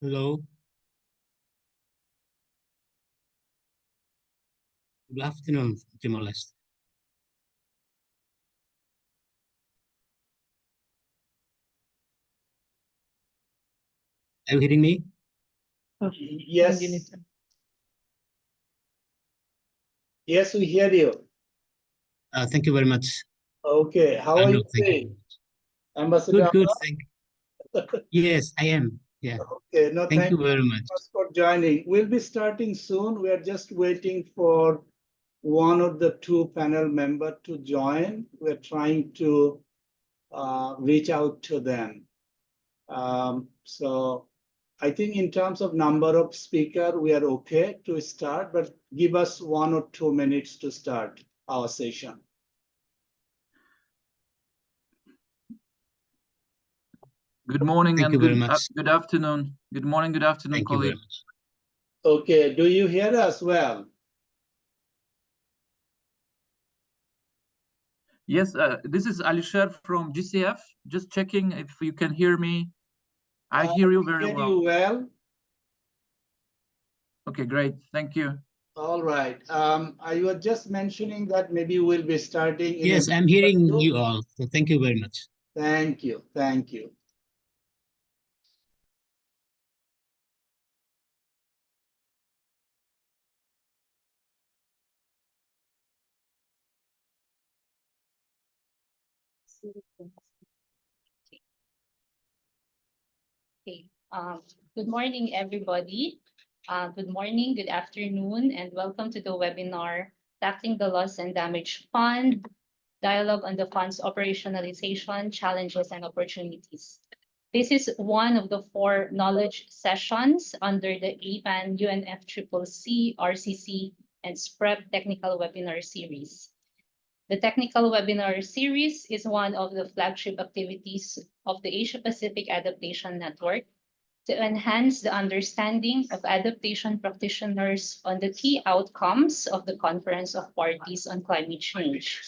Hello. Good afternoon, Timor-Leste. Are you hearing me? Yes. Yes, we hear you. Thank you very much. Okay, how are you Thank you. doing, Ambassador? Good, thank you. Yes, I am. Yeah. Okay, no, Thank you very much. for joining. We'll be starting soon. We are just waiting for one of the two panel members to join. We're trying to reach out to them. So I think in terms of number of speakers, we are okay to start, but give us 1 or 2 minutes to start our session. Good morning Thank and you very much. good afternoon. Good morning, good afternoon, Thank you very colleagues. much. Okay, do you hear us well? Yes, this is Alisher from GCF. Just checking if you can hear me. I hear you very well. You well. Okay, great. Thank you. All right. I was just mentioning that maybe we'll be starting. Yes, I'm hearing you all. So thank you very much. Thank you. Thank you. Okay. Good morning, everybody. Good morning, good afternoon, and welcome to the webinar, Tackling the Loss and Damage Fund, Dialogue on the Fund's Operationalization, Challenges and Opportunities. This is one of the 4 knowledge sessions under the APAN UNFCCC, RCC, and SPREP technical webinar series. The technical webinar series is one of the flagship activities of the Asia-Pacific Adaptation Network to enhance the understanding of adaptation practitioners on the key outcomes of the Conference of Parties on Climate Change.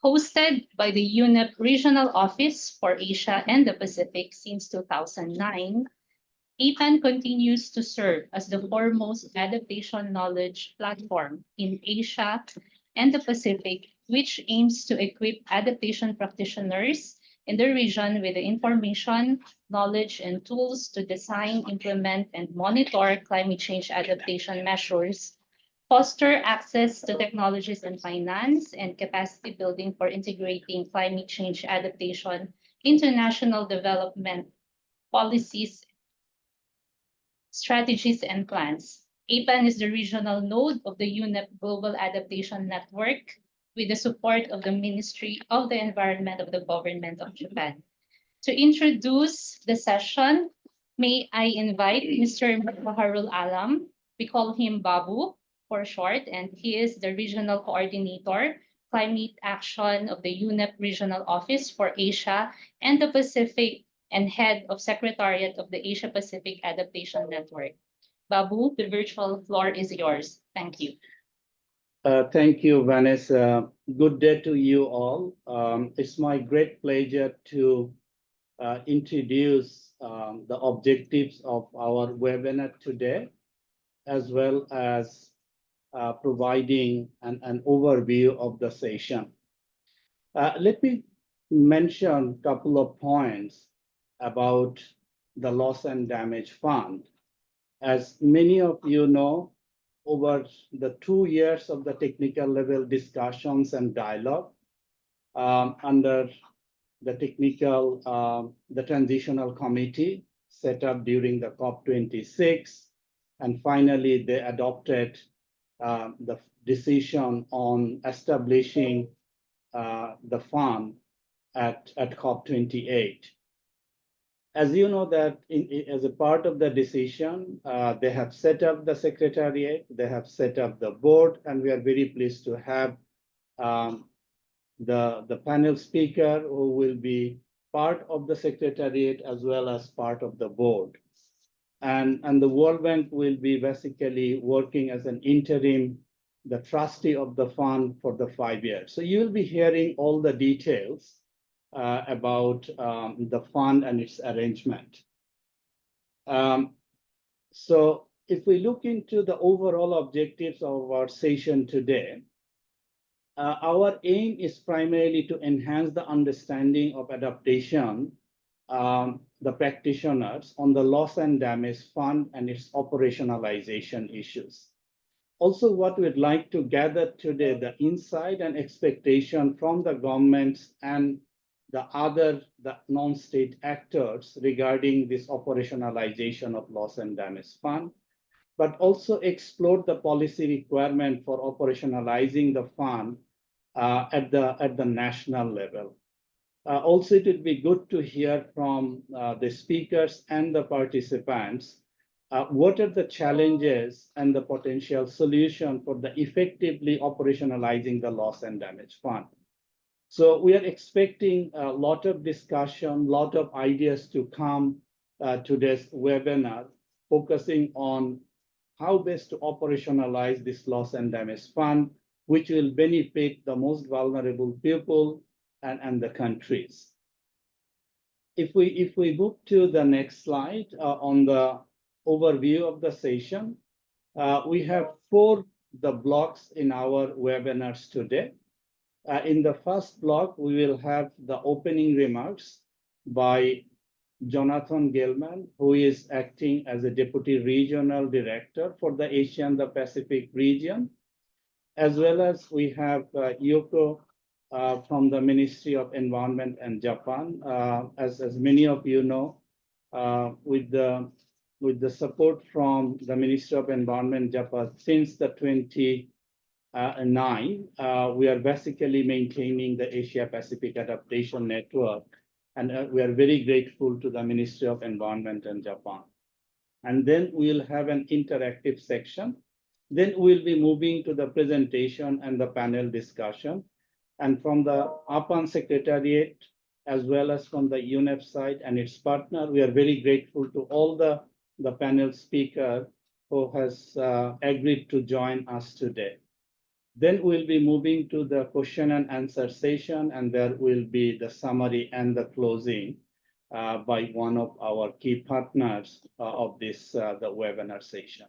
Hosted by the UNEP Regional Office for Asia and the Pacific since 2009, APAN continues to serve as the foremost adaptation knowledge platform in Asia and the Pacific, which aims to equip adaptation practitioners in the region with the information, knowledge, and tools to design, implement, and monitor climate change adaptation measures, foster access to technologies and finance, and capacity building for integrating climate change adaptation into national development policies, strategies, and plans. APAN is the regional node of the UNEP Global Adaptation Network with the support of the Ministry of the Environment of the Government of Japan. To introduce the session, may I invite Mr. Baharul Alam. We call him Babu for short, and he is the Regional Coordinator, Climate Action of the UNEP Regional Office for Asia and the Pacific and Head of Secretariat of the Asia-Pacific Adaptation Network. Babu, the virtual floor is yours. Thank you. Thank you, Vanessa. Good day to you all. It's my great pleasure to introduce the objectives of our webinar today, as well as providing an overview of the session. Let me mention a couple of points about the Loss and Damage Fund. As many of you know, over the 2 years of the technical level discussions and dialogue under the the transitional committee set up during the COP26, and finally they adopted the decision on establishing the fund at COP28. As you know that as a part of the decision, they have set up the secretariat, they have set up the board, and we are very pleased to have the panel speaker who will be part of the secretariat as well as part of the board. And the World Bank will be basically working as an interim, the trustee of the fund for the 5 years. So you'll be hearing all the details about the fund and its arrangement. So if we look into the overall objectives of our session today, our aim is primarily to enhance the understanding of adaptation, the practitioners on the loss and damage fund and its operationalization issues. Also, what we'd like to gather today, the insight and expectation from the governments and the non-state actors regarding this operationalization of loss and damage fund, but also explore the policy requirement for operationalizing the fund at the national level. Also, it would be good to hear from the speakers and the participants what are the challenges and the potential solution for the effectively operationalizing the loss and damage fund. So we are expecting a lot of discussion, lot of ideas to come to this webinar, focusing on how best to operationalize this loss and damage fund, which will benefit the most vulnerable people and the countries. If we move to the next slide on the overview of the session, we have four blocks in our webinars today. In the first block, we will have the opening remarks by Jonathan Gilman, who is acting as a Deputy Regional Director for the Asia and the Pacific region, as well as we have Yoko from the Ministry of Environment and Japan. As many of you know, with the support from the Ministry of Environment Japan since the 2009, we are basically maintaining the Asia Pacific Adaptation Network, and we are very grateful to the Ministry of Environment and Japan. And then we'll have an interactive section. Then we'll be moving to the presentation and the panel discussion. And from the APAN Secretariat, as well as from the UNEP side and its partner, we are very grateful to all the panel speaker who has agreed to join us today. Then we'll be moving to the question and answer session, and there will be the summary and the closing by one of our key partners of this the webinar session.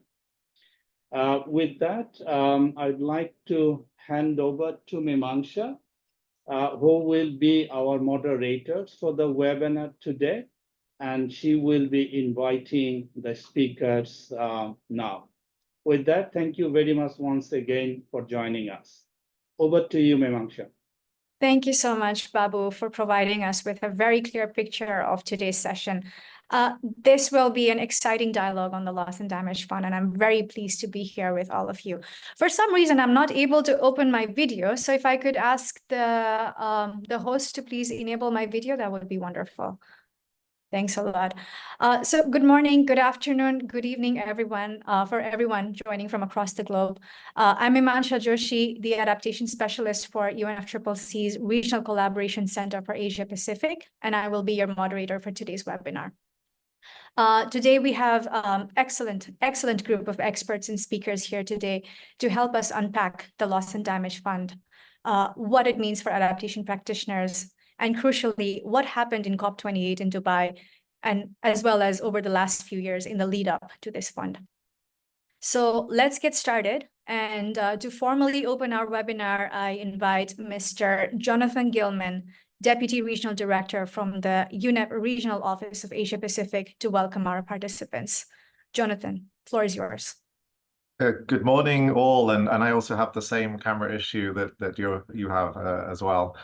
With that, I'd like to hand over to Mimamsha, who will be our moderators for the webinar today, and she will be inviting the speakers now. With that, thank you very much once again for joining us. Over to you, Mimamsha. Thank you so much, Babu, for providing us with a very clear picture of today's session. This will be an exciting dialogue on the Loss and Damage Fund, and I'm very pleased to be here with all of you. For some reason, I'm not able to open my video, so if I could ask the host to please enable my video, that would be wonderful. Thanks a lot. So good morning, good afternoon, good evening, everyone, for everyone joining from across the globe. I'm Mimamsha Joshi, the Adaptation Specialist for UNFCCC's Regional Collaboration Center for Asia Pacific, and I will be your moderator for today's webinar. Today, we have excellent group of experts and speakers here today to help us unpack the Loss and Damage Fund, what it means for adaptation practitioners, and crucially, what happened in COP28 in Dubai, and as well as over the last few years in the lead up to this fund. So let's get started. And to formally open our webinar, I invite Mr. Jonathan Gilman, Deputy Regional Director from the UNEP Regional Office of Asia Pacific, to welcome our participants. Jonathan, floor is yours. Good morning, all, and I also have the same camera issue that you have as well.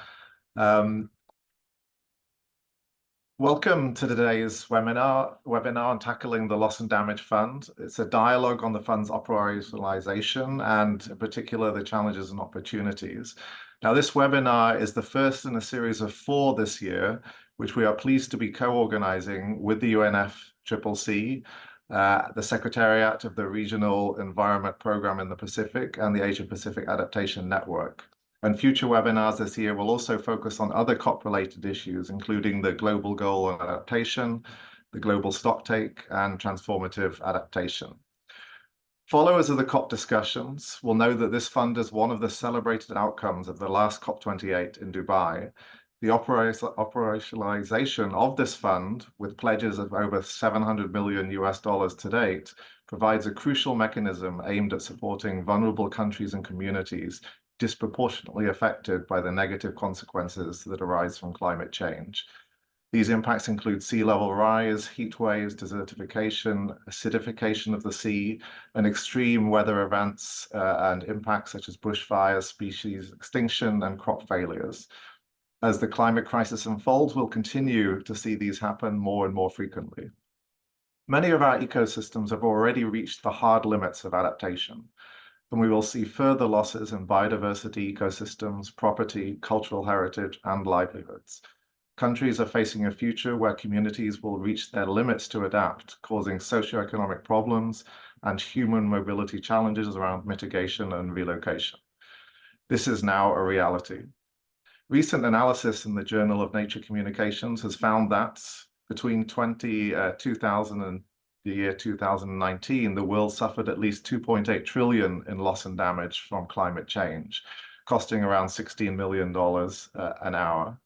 Welcome to today's webinar on tackling the Loss and Damage Fund. It's a dialogue on the fund's operationalization and in particular the challenges and opportunities. Now, this webinar is the first in a series of 4 this year, which we are pleased to be co-organizing with the UNFCCC, the Secretariat of the Regional Environment Program in the Pacific, and the Asia Pacific Adaptation Network. And future webinars this year will also focus on other COP-related issues, including the global goal on adaptation, the global stocktake, and transformative adaptation. Followers of the COP discussions will know that this fund is one of the celebrated outcomes of the last COP28 in Dubai. The operationalization of this fund, with pledges of over $700 million to date, provides a crucial mechanism aimed at supporting vulnerable countries and communities disproportionately affected by the negative consequences that arise from climate change. These impacts include sea level rise, heat waves, desertification, acidification of the sea, and extreme weather events and impacts such as bushfires, species extinction, and crop failures. As the climate crisis unfolds, we'll continue to see these happen more and more frequently. Many of our ecosystems have already reached the hard limits of adaptation, and we will see further losses in biodiversity, ecosystems, property, cultural heritage, and livelihoods. Countries are facing a future where communities will reach their limits to adapt, causing socioeconomic problems and human mobility challenges around mitigation and relocation. This is now a reality. Recent analysis in the Journal of Nature Communications has found that between 2000 and the year 2019, the world suffered at least 2.8 trillion in loss and damage from climate change, costing around $16 million an hour.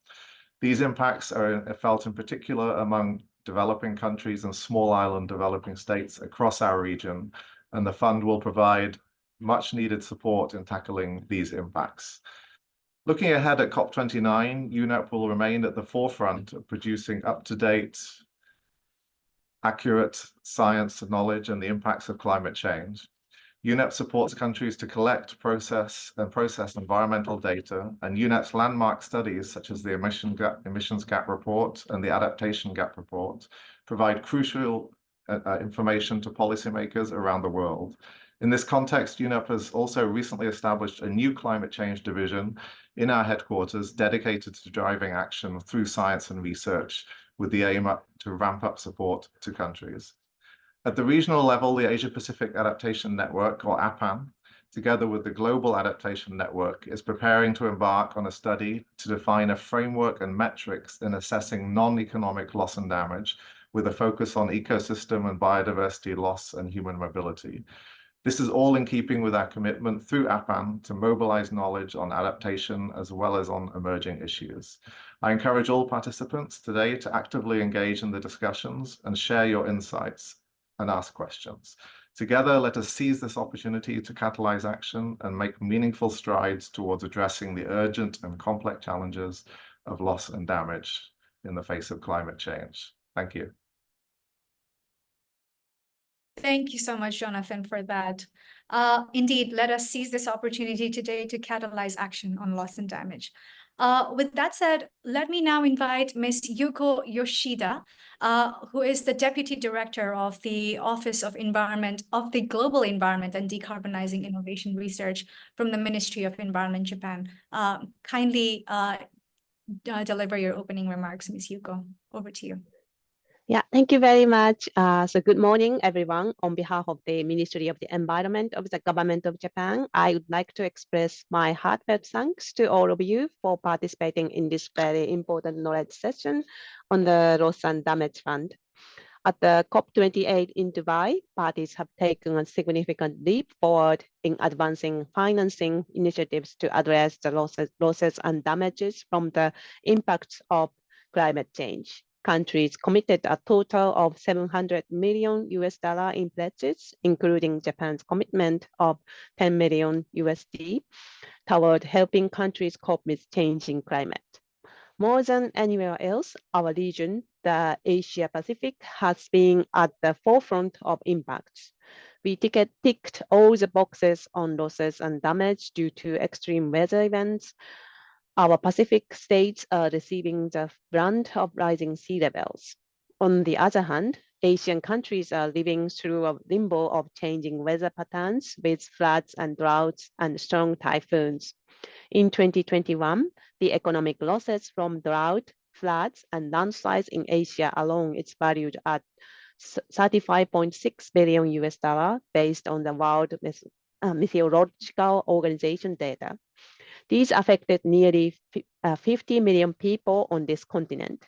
These impacts are felt in particular among developing countries and small island developing states across our region, and the fund will provide much needed support in tackling these impacts. Looking ahead at COP29, UNEP will remain at the forefront of producing up-to-date, accurate science and knowledge and the impacts of climate change. UNEP supports countries to collect, process environmental data, and UNEP's landmark studies, such as the Emissions Gap Report and the Adaptation Gap Report, provide crucial information to policymakers around the world. In this context, UNEP has also recently established a new climate change division in our headquarters dedicated to driving action through science and research with the aim to ramp up support to countries. At the regional level, the Asia-Pacific Adaptation Network, or APAN, together with the Global Adaptation Network, is preparing to embark on a study to define a framework and metrics in assessing non-economic loss and damage, with a focus on ecosystem and biodiversity loss and human mobility. This is all in keeping with our commitment through APAN to mobilize knowledge on adaptation as well as on emerging issues. I encourage all participants today to actively engage in the discussions and share your insights and ask questions. Together, let us seize this opportunity to catalyze action and make meaningful strides towards addressing the urgent and complex challenges of loss and damage in the face of climate change. Thank you. Thank you so much, Jonathan, for that. Indeed, let us seize this opportunity today to catalyze action on loss and damage. With that said, let me now invite Ms. Yuko Yoshida, who is the Deputy Director of the Office of Environment of the Global Environment and Decarbonizing Innovation Research from the Ministry of Environment, Japan. Kindly deliver your opening remarks, Ms. Yuko. Over to you. Yeah, thank you very much. So good morning, everyone. On behalf of the Ministry of the Environment of the Government of Japan, I would like to express my heartfelt thanks to all of you for participating in this very important knowledge session on the Loss and Damage Fund. At the COP28 in Dubai, parties have taken a significant leap forward in advancing financing initiatives to address the losses and damages from the impacts of climate change. Countries committed a total of $700 million in pledges, including Japan's commitment of $10 million toward helping countries cope with changing climate. More than anywhere else, our region, the Asia Pacific, has been at the forefront of impacts. We ticked all the boxes on losses and damage due to extreme weather events. Our Pacific states are receiving the brunt of rising sea levels. On the other hand, Asian countries are living through a limbo of changing weather patterns with floods and droughts and strong typhoons. In 2021, the economic losses from drought, floods, and landslides in Asia alone is valued at $35.6 billion based on the World Meteorological Organization data. These affected nearly 50 million people on this continent.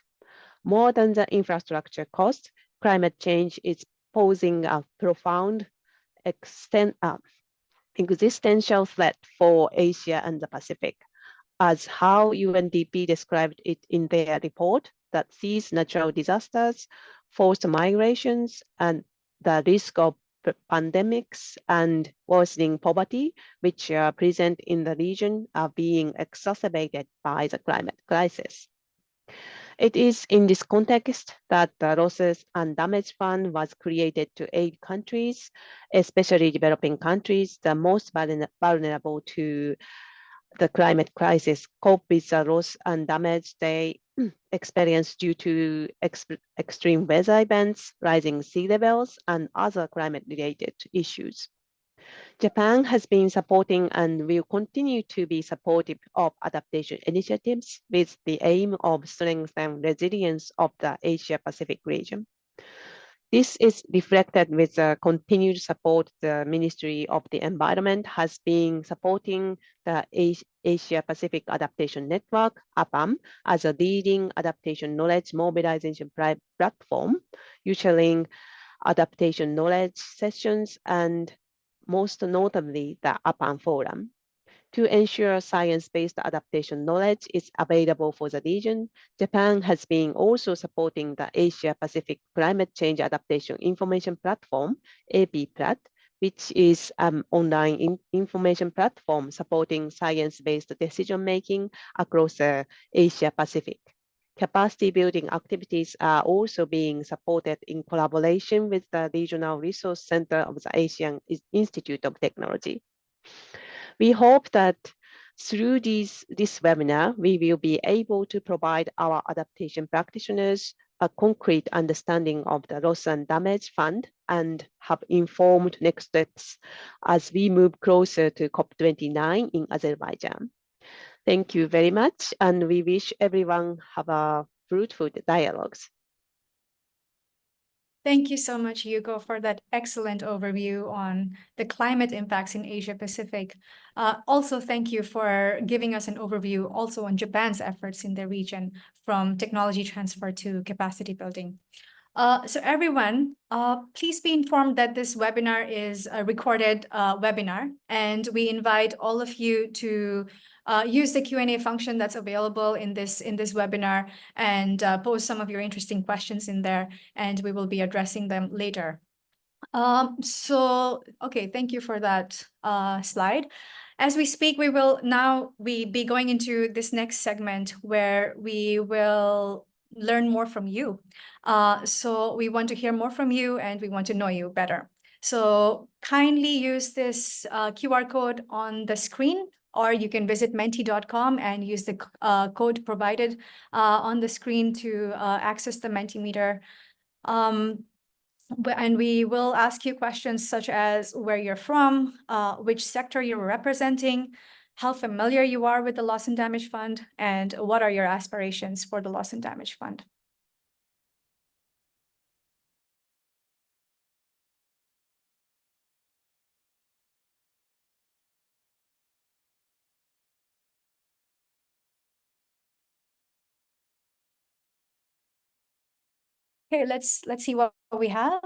More than the infrastructure cost, climate change is posing a profound existential threat for Asia and the Pacific, as how UNDP described it in their report that sees natural disasters, forced migrations, and the risk of pandemics and worsening poverty, which are present in the region, are being exacerbated by the climate crisis. It is in this context that the Losses and Damage Fund was created to aid countries, especially developing countries, the most vulnerable to the climate crisis, cope with the loss and damage they experience due to extreme weather events, rising sea levels, and other climate-related issues. Japan has been supporting and will continue to be supportive of adaptation initiatives with the aim of strengthening resilience of the Asia-Pacific region. This is reflected with the continued support the Ministry of the Environment has been supporting the Asia-Pacific Adaptation Network, APAN, as a leading adaptation knowledge mobilization platform, usually adaptation knowledge sessions and most notably the APAN Forum. To ensure science-based adaptation knowledge is available for the region, Japan has been also supporting the Asia-Pacific Climate Change Adaptation Information Platform, APPLAT, which is an online information platform supporting science-based decision-making across the Asia-Pacific. Capacity building activities are also being supported in collaboration with the Regional Resource Center of the Asian Institute of Technology. We hope that through this webinar, we will be able to provide our adaptation practitioners a concrete understanding of the Loss and Damage Fund and have informed next steps as we move closer to COP29 in Azerbaijan. Thank you very much, and we wish everyone have a fruitful dialogues. Thank you so much, Hugo, for that excellent overview on the climate impacts in Asia Pacific. Also, thank you for giving us an overview also on Japan's efforts in the region, from technology transfer to capacity building. So everyone, please be informed that this webinar is a recorded webinar, and we invite all of you to use the Q&A function that's available in this webinar and pose some of your interesting questions in there, and we will be addressing them later. Okay, thank you for that slide. As we speak, we will now be going into this next segment where we will learn more from you. So we want to hear more from you and we want to know you better. So kindly use this QR code on the screen, or you can visit menti.com and use the code provided on the screen to access the Mentimeter. And we will ask you questions such as where you're from, which sector you're representing, how familiar you are with the Loss and Damage Fund, and what are your aspirations for the Loss and Damage Fund. Okay, let's see what we have.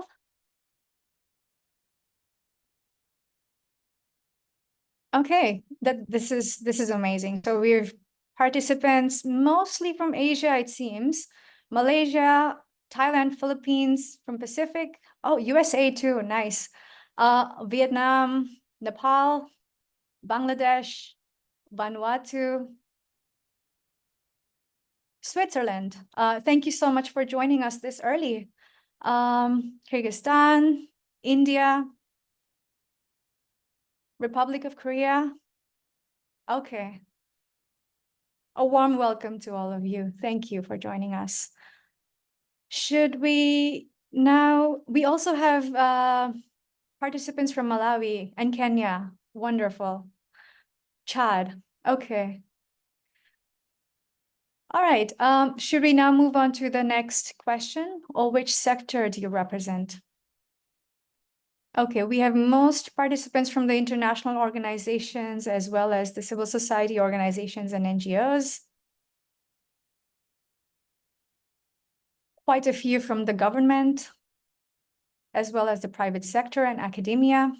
Okay, this is amazing. So we have participants mostly from Asia, it seems. Malaysia, Thailand, Philippines, from Pacific. Oh, USA too, nice. Vietnam, Nepal, Bangladesh, Vanuatu, Switzerland. Thank you so much for joining us this early. Kyrgyzstan, India, Republic of Korea. Okay. A warm welcome to all of you. Thank you for joining us. Should we now, we also have participants from Malawi and Kenya. Wonderful. Chad. Okay. All right. Should we now move on to the next question? Or which sector do you represent? Okay, we have most participants from the international organizations as well as the civil society organizations and NGOs. Quite a few from the government, as well as the private sector and academia.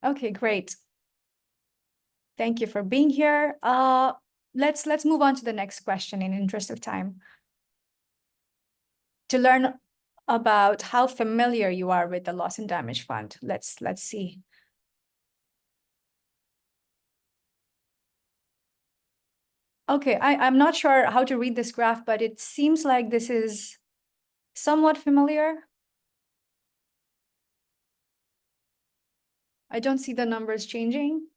Okay, great. Thank you for being here. Let's move on to the next question in interest of time. to learn about how familiar you are with the Loss and Damage Fund. Let's see. Okay, I'm not sure how to read this graph, but it seems like this is somewhat familiar. I don't see the numbers changing.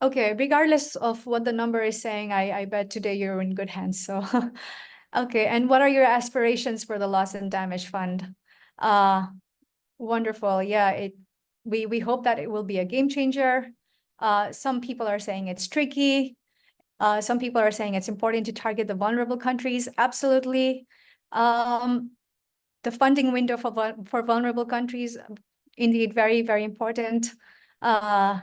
Okay, regardless of what the number is saying, I bet today you're in good hands. So, okay, and what are your aspirations for the Loss and Damage Fund? Wonderful. Yeah, we hope that it will be a game changer. Some people are saying it's tricky. Some people are saying it's important to target the vulnerable countries. Absolutely. The funding window for vulnerable countries, indeed, very, very important.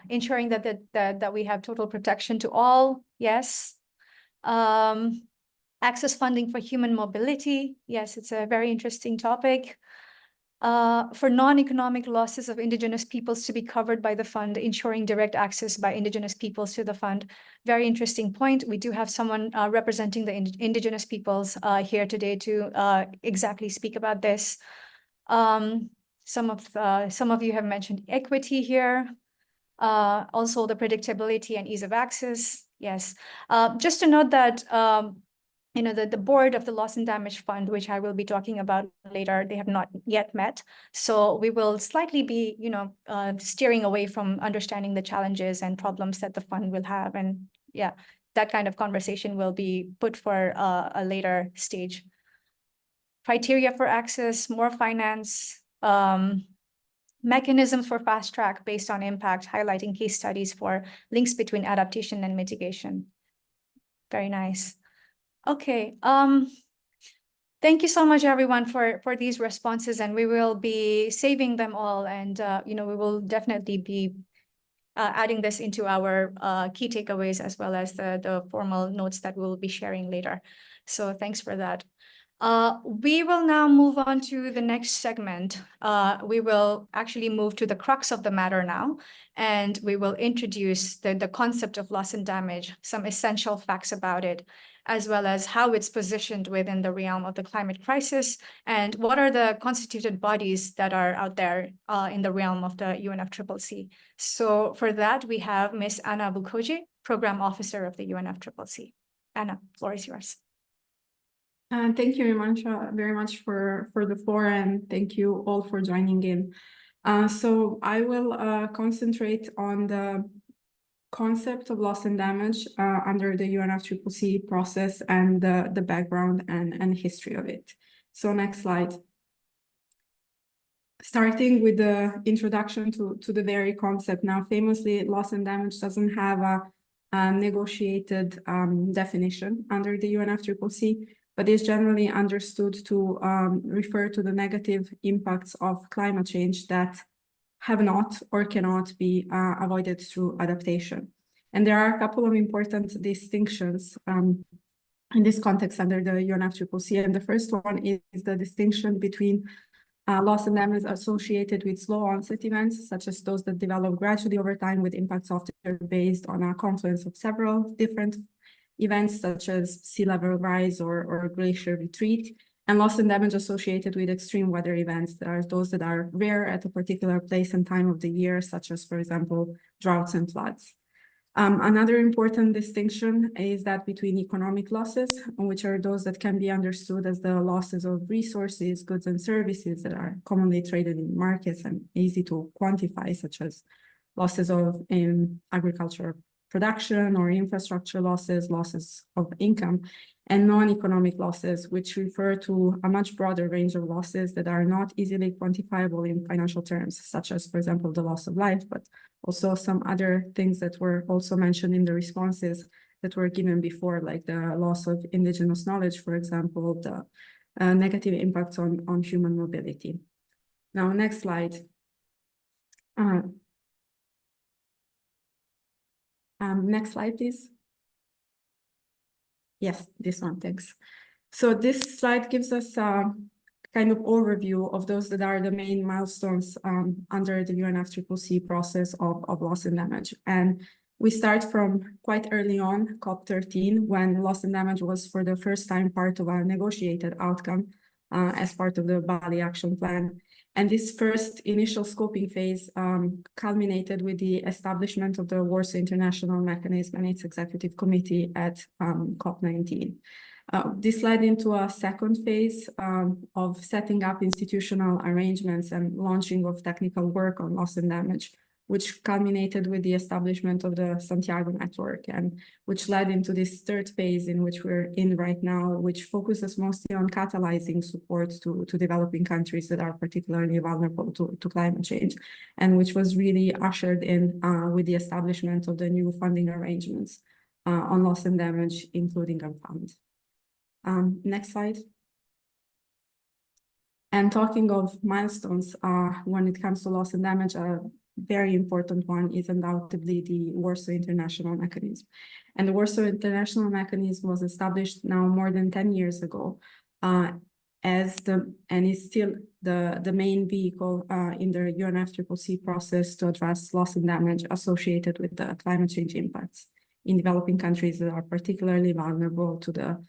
Ensuring that we have total protection to all. Yes. Access funding for human mobility. Yes, it's a very interesting topic. For non-economic losses of indigenous peoples to be covered by the fund, ensuring direct access by indigenous peoples to the fund. Very interesting point. We do have someone representing the indigenous peoples here today to exactly speak about this. Some of you have mentioned equity here. Also the predictability and ease of access. Yes. Just to note that the board of the Loss and Damage Fund, which I will be talking about later, they have not yet met. So we will slightly be, steering away from understanding the challenges and problems that the fund will have. And yeah, that kind of conversation will be put for a later stage. Criteria for access, more finance, mechanisms for fast track based on impact, highlighting case studies for links between adaptation and mitigation. Very nice. Okay. Thank you so much, everyone, for these responses, and we will be saving them all, and we will definitely be adding this into our key takeaways as well as the formal notes that we'll be sharing later. So thanks for that. We will now move on to the next segment. We will actually move to the crux of the matter now, and we will introduce the concept of loss and damage, some essential facts about it, as well as how it's positioned within the realm of the climate crisis, and what are the constituted bodies that are out there in the realm of the UNFCCC. So for that, we have Ms. Anna Bukoji, Program Officer of the UNFCCC. Anna, floor is yours. Thank you, Imansha, very much for the floor, and thank you all for joining in. So I will concentrate on the concept of loss and damage under the UNFCCC process and the background and history of it. So next slide. Starting with the introduction to the very concept. Now, famously, loss and damage doesn't have a negotiated definition under the UNFCCC, but is generally understood to refer to the negative impacts of climate change that have not or cannot be avoided through adaptation. And there are a couple of important distinctions in this context under the UNFCCC. And the first one is the distinction between loss and damage associated with slow onset events, such as those that develop gradually over time with impacts often based on a confluence of several different events such as sea level rise or glacier retreat, and loss and damage associated with extreme weather events that are those that are rare at a particular place and time of the year, such as, for example, droughts and floods. Another important distinction is that between economic losses, which are those that can be understood as the losses of resources, goods, and services that are commonly traded in markets and easy to quantify, such as losses of agricultural production or infrastructure losses, losses of income, and non-economic losses, which refer to a much broader range of losses that are not easily quantifiable in financial terms, such as, for example, the loss of life, but also some other things that were also mentioned in the responses that were given before, like the loss of indigenous knowledge, for example, the negative impacts on human mobility. Now, next slide. Next slide, please. Yes, this one, thanks. So this slide gives us kind of overview of those that are the main milestones under the UNFCCC process of loss and damage. And we start from quite early on, COP13, when loss and damage was for the first time part of a negotiated outcome as part of the Bali Action Plan. And this first initial scoping phase culminated with the establishment of the Warsaw International Mechanism and its executive committee at COP19. This led into a second phase of setting up institutional arrangements and launching of technical work on loss and damage, which culminated with the establishment of the Santiago Network, and which led into this third phase in which we're in right now, which focuses mostly on catalyzing support to developing countries that are particularly vulnerable to climate change, and which was really ushered in with the establishment of the new funding arrangements on loss and damage, including a fund. Next slide. And talking of milestones, when it comes to loss and damage, very important one is undoubtedly the Warsaw International Mechanism. And the Warsaw International Mechanism was established now more than 10 years ago and is still the main vehicle in the UNFCCC process to address loss and damage associated with the climate change impacts in developing countries that are particularly vulnerable to the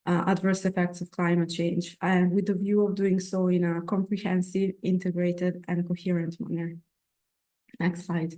adverse effects of climate change, and with the view of doing so in a comprehensive, integrated, and coherent manner. Next slide.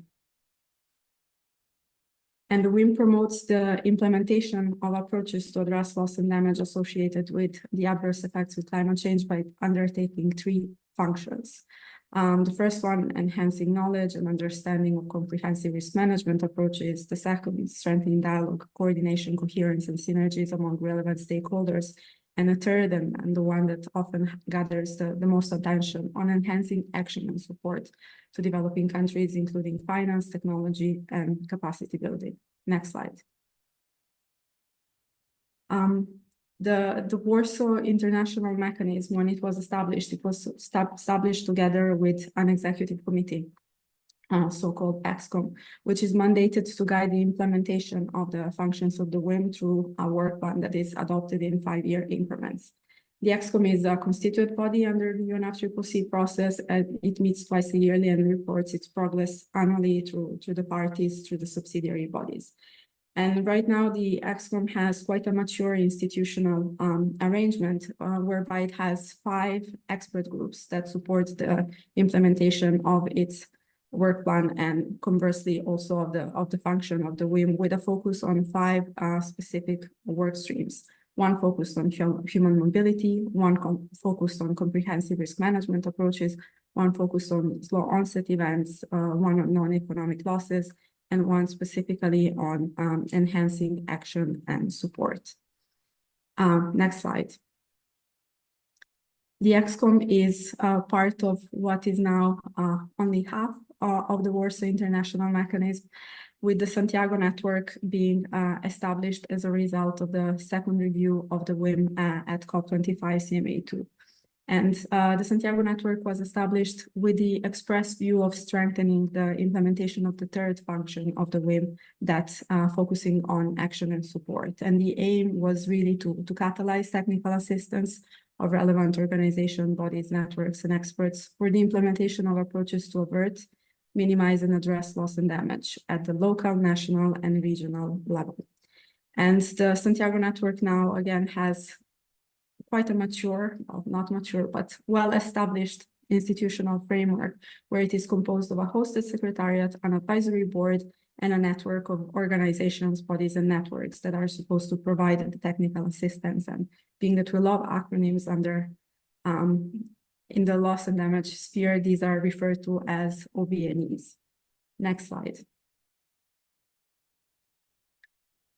And the WIM promotes the implementation of approaches to address loss and damage associated with the adverse effects of climate change by undertaking three functions. The first one, enhancing knowledge and understanding of comprehensive risk management approaches. The second, strengthening dialogue, coordination, coherence, and synergies among relevant stakeholders. And the third, and the one that often gathers the most attention, on enhancing action and support to developing countries, including finance, technology, and capacity building. Next slide. The Warsaw International Mechanism, when it was established together with an executive committee, so-called EXCOM, which is mandated to guide the implementation of the functions of the WIM through a work plan that is adopted in 5-year increments. The EXCOM is a constituent body under the UNFCCC process, and it meets twice a year and reports its progress annually through the parties, through the subsidiary bodies. And right now, the EXCOM has quite a mature institutional arrangement whereby it has 5 expert groups that support the implementation of its work plan, and conversely also of the function of the WIM, with a focus on 5 specific work streams. One focused on human mobility, one focused on comprehensive risk management approaches, one focused on slow onset events, one on non-economic losses, and one specifically on enhancing action and support. Next slide. The EXCOM is part of what is now only half of the Warsaw International Mechanism, with the Santiago Network being established as a result of the second review of the WIM at COP25 CMA2. And the Santiago Network was established with the express view of strengthening the implementation of the third function of the WIM, that's focusing on action and support. And the aim was really to catalyze technical assistance of relevant organization, bodies, networks, and experts for the implementation of approaches to avert, minimize, and address loss and damage at the local, national, and regional level. And the Santiago Network now, again, has quite a mature, well, not mature, but well-established institutional framework where it is composed of a hosted secretariat, an advisory board, and a network of organizations, bodies, and networks that are supposed to provide the technical assistance. And being that we love acronyms under in the loss and damage sphere, these are referred to as OBNEs. Next slide.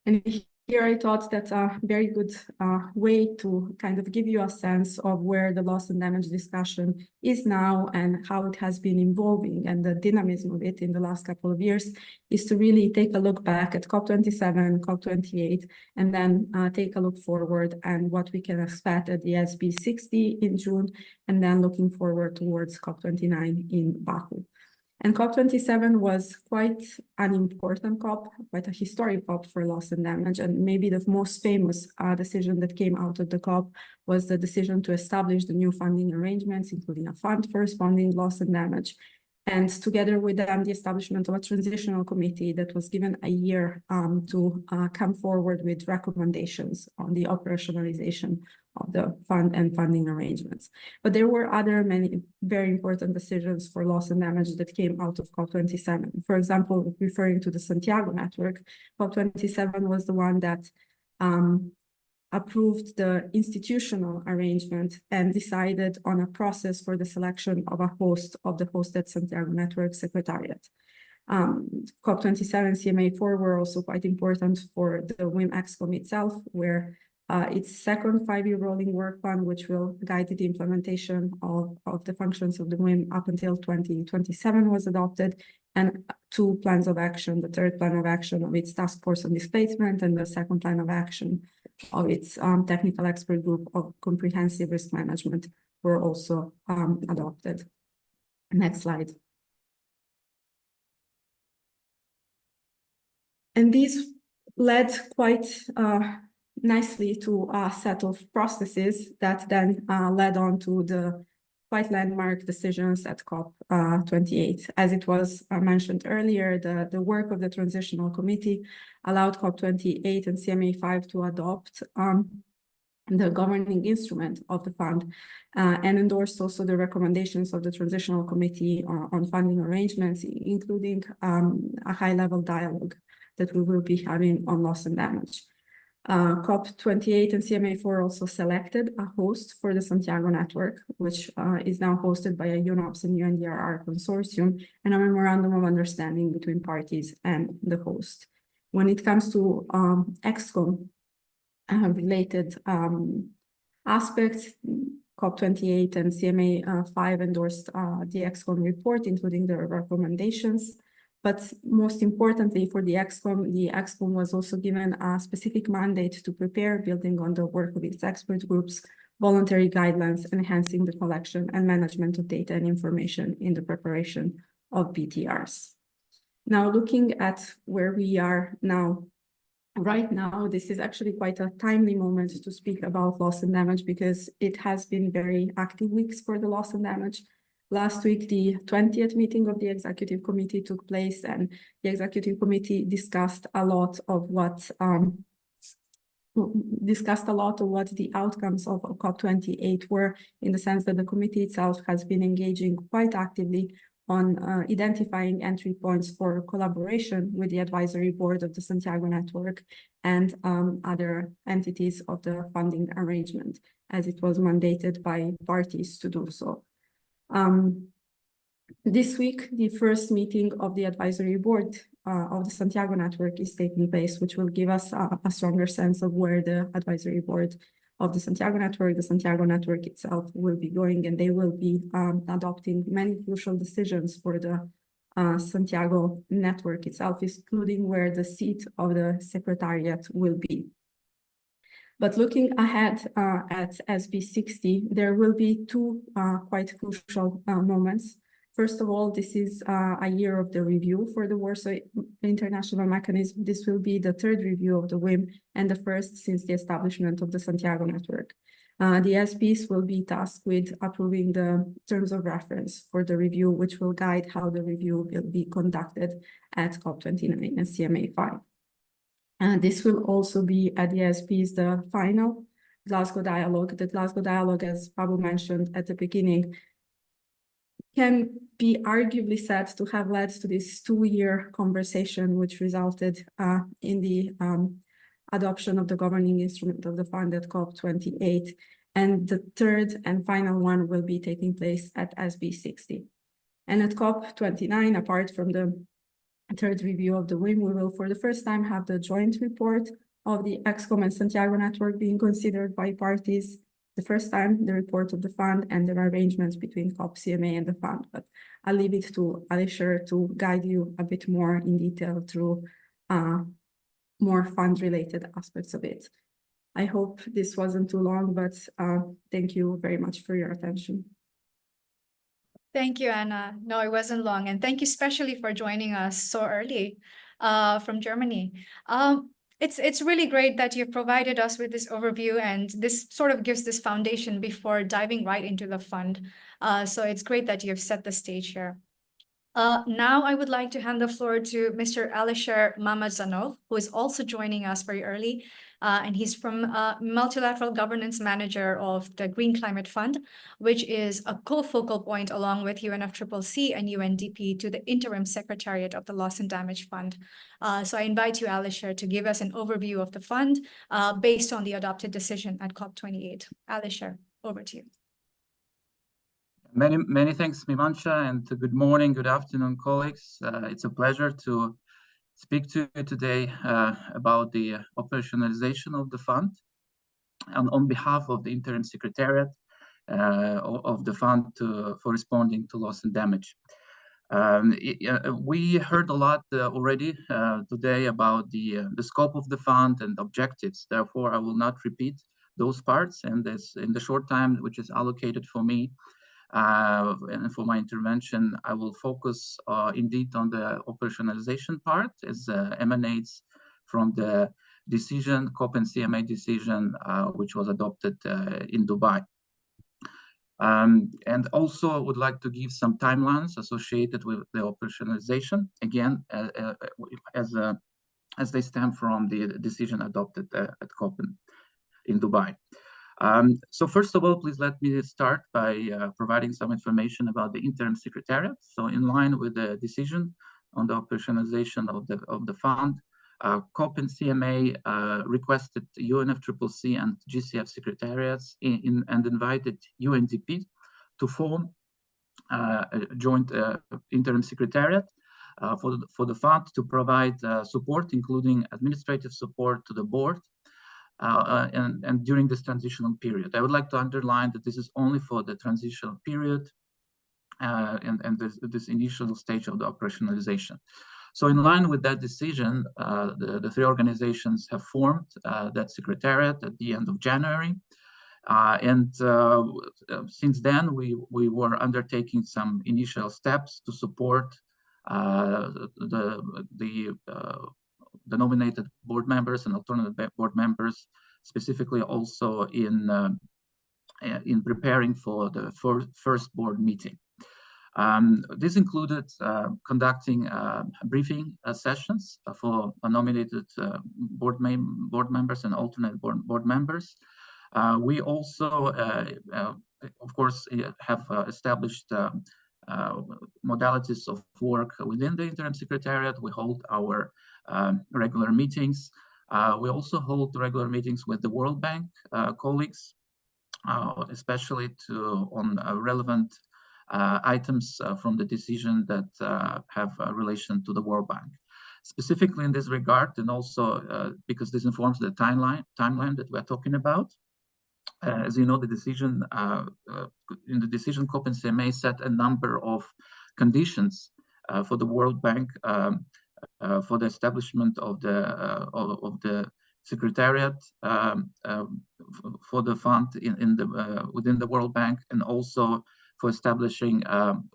And here I thought that's a very good way to kind of give you a sense of where the loss and damage discussion is now and how it has been evolving, and the dynamism of it in the last couple of years is to really take a look back at COP27, COP28, and then take a look forward and what we can expect at the SB60 in June, and then looking forward towards COP29 in Baku. And COP27 was quite an important COP, quite a historic COP for loss and damage. And maybe the most famous decision that came out of the COP was the decision to establish the new funding arrangements, including a fund for responding loss and damage. And together with them, the establishment of a transitional committee that was given a year to come forward with recommendations on the operationalization of the fund and funding arrangements. But there were many very important decisions for loss and damage that came out of COP27. For example, referring to the Santiago network, COP27 was the one that approved the institutional arrangement and decided on a process for the selection of a host of the hosted Santiago Network Secretariat. COP27 CMA4 were also quite important for the WIM EXCOM itself, where its second 5-year rolling work plan, which will guide the implementation of the functions of the WIM up until 2027 was adopted, and 2 plans of action, the third plan of action of its task force on displacement and the second plan of action of its technical expert group of comprehensive risk management were also adopted. Next slide. And these led quite nicely to a set of processes that then led on to the quite landmark decisions at COP28. As it was mentioned earlier, the work of the Transitional Committee allowed COP28 and CMA5 to adopt the governing instrument of the fund and endorsed also the recommendations of the Transitional Committee on funding arrangements, including a high-level dialogue that we will be having on loss and damage. COP28 and CMA4 also selected a host for the Santiago network, which is now hosted by a UNOPS and UNDRR consortium and a memorandum of understanding between parties and the host. When it comes to EXCOM related aspects, COP28 and CMA5 endorsed the EXCOM report, including the recommendations. But most importantly for the EXCOM was also given a specific mandate to prepare, building on the work of its expert groups, voluntary guidelines, enhancing the collection and management of data and information in the preparation of BTRs. Now, looking at where we are now, right now, this is actually quite a timely moment to speak about loss and damage because it has been very active weeks for the loss and damage. Last week, the 20th meeting of the Executive Committee took place, and the Executive Committee discussed a lot of what the outcomes of COP28 were, in the sense that the committee itself has been engaging quite actively on identifying entry points for collaboration with the advisory board of the Santiago network and other entities of the funding arrangement, as it was mandated by parties to do so. This week, the first meeting of the advisory board of the Santiago network is taking place, which will give us a stronger sense of where the advisory board of the Santiago network itself will be going, and they will be adopting many crucial decisions for the Santiago network itself, including where the seat of the Secretariat will be. But looking ahead at SB60, there will be 2 quite crucial moments. First of all, this is a year of the review for the Warsaw International Mechanism. This will be the 3rd review of the WIM and the first since the establishment of the Santiago network. The SPs will be tasked with approving the terms of reference for the review, which will guide how the review will be conducted at COP29 and CMA5. This will also be at the SPs the final Glasgow dialogue. The Glasgow dialogue, as Pablo mentioned at the beginning, can be arguably said to have led to this 2-year conversation, which resulted in the adoption of the governing instrument of the fund at COP28. And the 3rd and final one will be taking place at SB60. And at COP29, apart from the 3rd review of the WIM, we will for the first time have the joint report of the EXCOM and Santiago network being considered by parties. The first time, the report of the fund and the arrangements between COP, CMA, and the fund. But I'll leave it to Alisher to guide you a bit more in detail through more fund-related aspects of it. I hope this wasn't too long, but thank you very much for your attention. Thank you, Anna. No, it wasn't long. And thank you especially for joining us so early from Germany. It's really great that you've provided us with this overview, and this sort of gives this foundation before diving right into the fund. So it's great that you've set the stage here. Now I would like to hand the floor to Mr. Alisher Mamadzanov, who is also joining us very early. And he's from Multilateral Governance Manager of the Green Climate Fund, which is a co-focal point along with UNFCCC and UNDP to the Interim Secretariat of the Loss and Damage Fund. So I invite you, Alisher, to give us an overview of the fund based on the adopted decision at COP28. Alisher, over to you. Many thanks, Mimansha, and good morning, good afternoon, colleagues. It's a pleasure to speak to you today about the operationalization of the fund, and on behalf of the Interim Secretariat of the fund for responding to loss and damage. We heard a lot already today about the scope of the fund and objectives. Therefore, I will not repeat those parts. And in the short time which is allocated for me, and for my intervention, I will focus indeed on the operationalization part, as emanates from the decision, COP and CMA decision, which was adopted in Dubai. And also, I would like to give some timelines associated with the operationalization, again, as they stem from the decision adopted at COP in Dubai. So first of all, please let me start by providing some information about the Interim Secretariat. So in line with the decision on the operationalization of the fund, COP and CMA requested UNFCCC and GCF secretariats and invited UNDP to form a joint interim secretariat for the fund to provide support, including administrative support to the board, and during this transitional period. I would like to underline that this is only for the transitional period and this initial stage of the operationalization. So in line with that decision, the three organizations have formed that secretariat at the end of January. And since then, we were undertaking some initial steps to support the nominated board members and alternative board members, specifically also in preparing for the first board meeting. This included conducting briefing sessions for nominated board members and alternate board members. We also, of course, have established modalities of work within the Interim Secretariat. We hold our regular meetings. We also hold regular meetings with the World Bank colleagues, especially on relevant items from the decision that have a relation to the World Bank. Specifically in this regard, and also because this informs the timeline that we're talking about. As you know, the decision in the decision, COP and CMA set a number of conditions for the World Bank for the establishment of the Secretariat for the fund within the World Bank, and also for establishing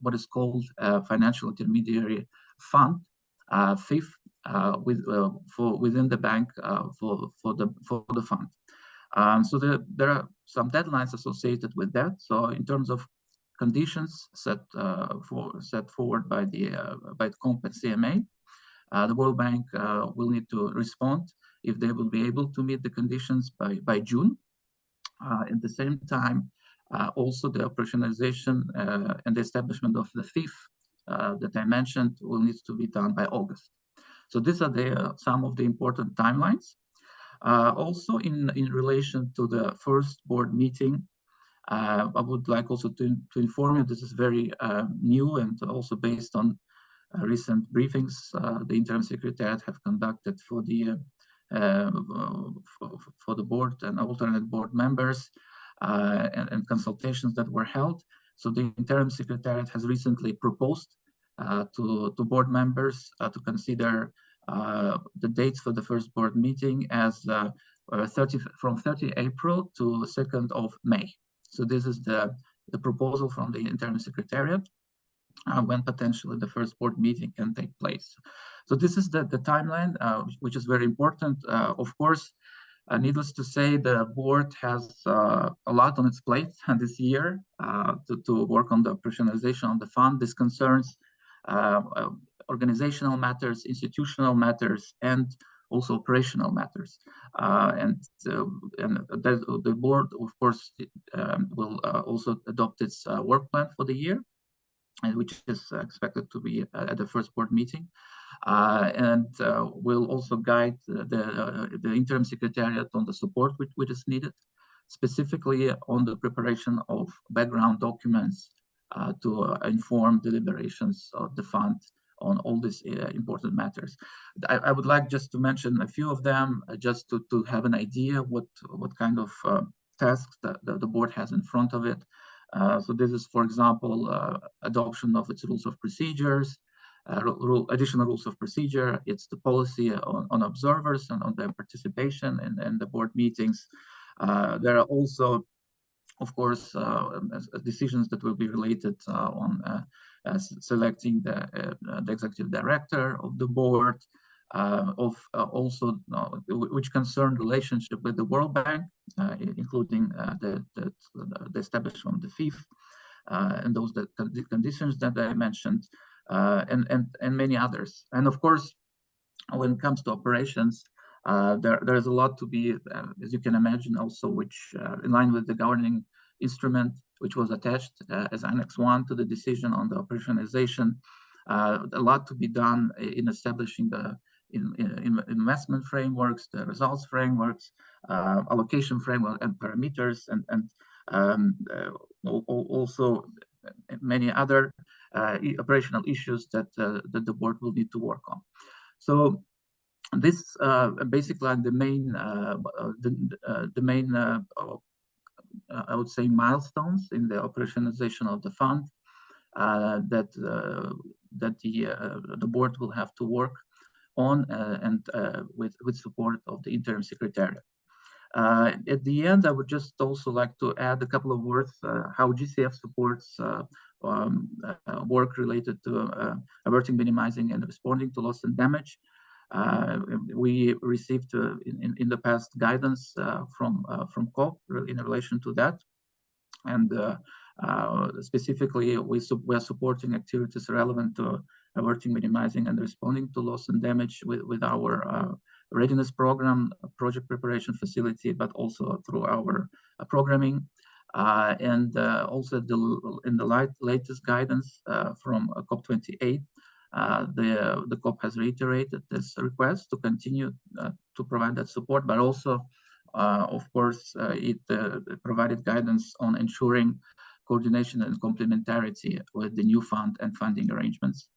what is called a Financial Intermediary Fund, FIF, within the bank for the fund. So there are some deadlines associated with that. So in terms of conditions set forward by COP and CMA, the World Bank will need to respond if they will be able to meet the conditions by June. At the same time, also the operationalization and the establishment of the FIF that I mentioned will need to be done by August. So these are some of the important timelines. Also in relation to the first board meeting, I would like also to inform you this is very new and also based on recent briefings the Interim Secretariat have conducted for the board and alternate board members and consultations that were held. So the Interim Secretariat has recently proposed to board members to consider the dates for the first board meeting as from 30 April to 2nd of May. So this is the proposal from the Interim Secretariat. when potentially the first board meeting can take place. So this is the timeline, which is very important. Of course, needless to say, the board has a lot on its plate this year to work on the operationalization of the fund. This concerns organizational matters, institutional matters, and also operational matters. And the board, of course, will also adopt its work plan for the year, which is expected to be at the first board meeting, and will also guide the interim secretariat on the support which is needed, specifically on the preparation of background documents to inform deliberations of the fund on all these important matters. I would like just to mention a few of them, just to have an idea what kind of tasks the board has in front of it. So this is, for example, adoption of its rules of procedures, additional rules of procedure. It's the policy on observers and on their participation in the board meetings. There are also, of course, decisions that will be related on selecting the executive director of the board, also which concern relationship with the World Bank, including the establishment of the FIF and those conditions that I mentioned, and many others. And of course, when it comes to operations, there is a lot to be, as you can imagine, also which in line with the governing instrument, which was attached as Annex 1 to the decision on the operationalization. A lot to be done in establishing the investment frameworks, the results frameworks, allocation framework, and parameters, and also many other operational issues that the board will need to work on. So this basically are the main I would say milestones in the operationalization of the fund that the board will have to work on, and with support of the interim secretariat. At the end, I would just also like to add a couple of words how GCF supports work related to averting, minimizing, and responding to loss and damage. We received in the past guidance from COP in relation to that, and specifically we are supporting activities relevant to averting, minimizing, and responding to loss and damage with our readiness program, project preparation facility, but also through our programming. And also in the latest guidance from COP28, the COP has reiterated this request to continue to provide that support, but also, of course, it provided guidance on ensuring coordination and complementarity with the new fund and funding arrangements,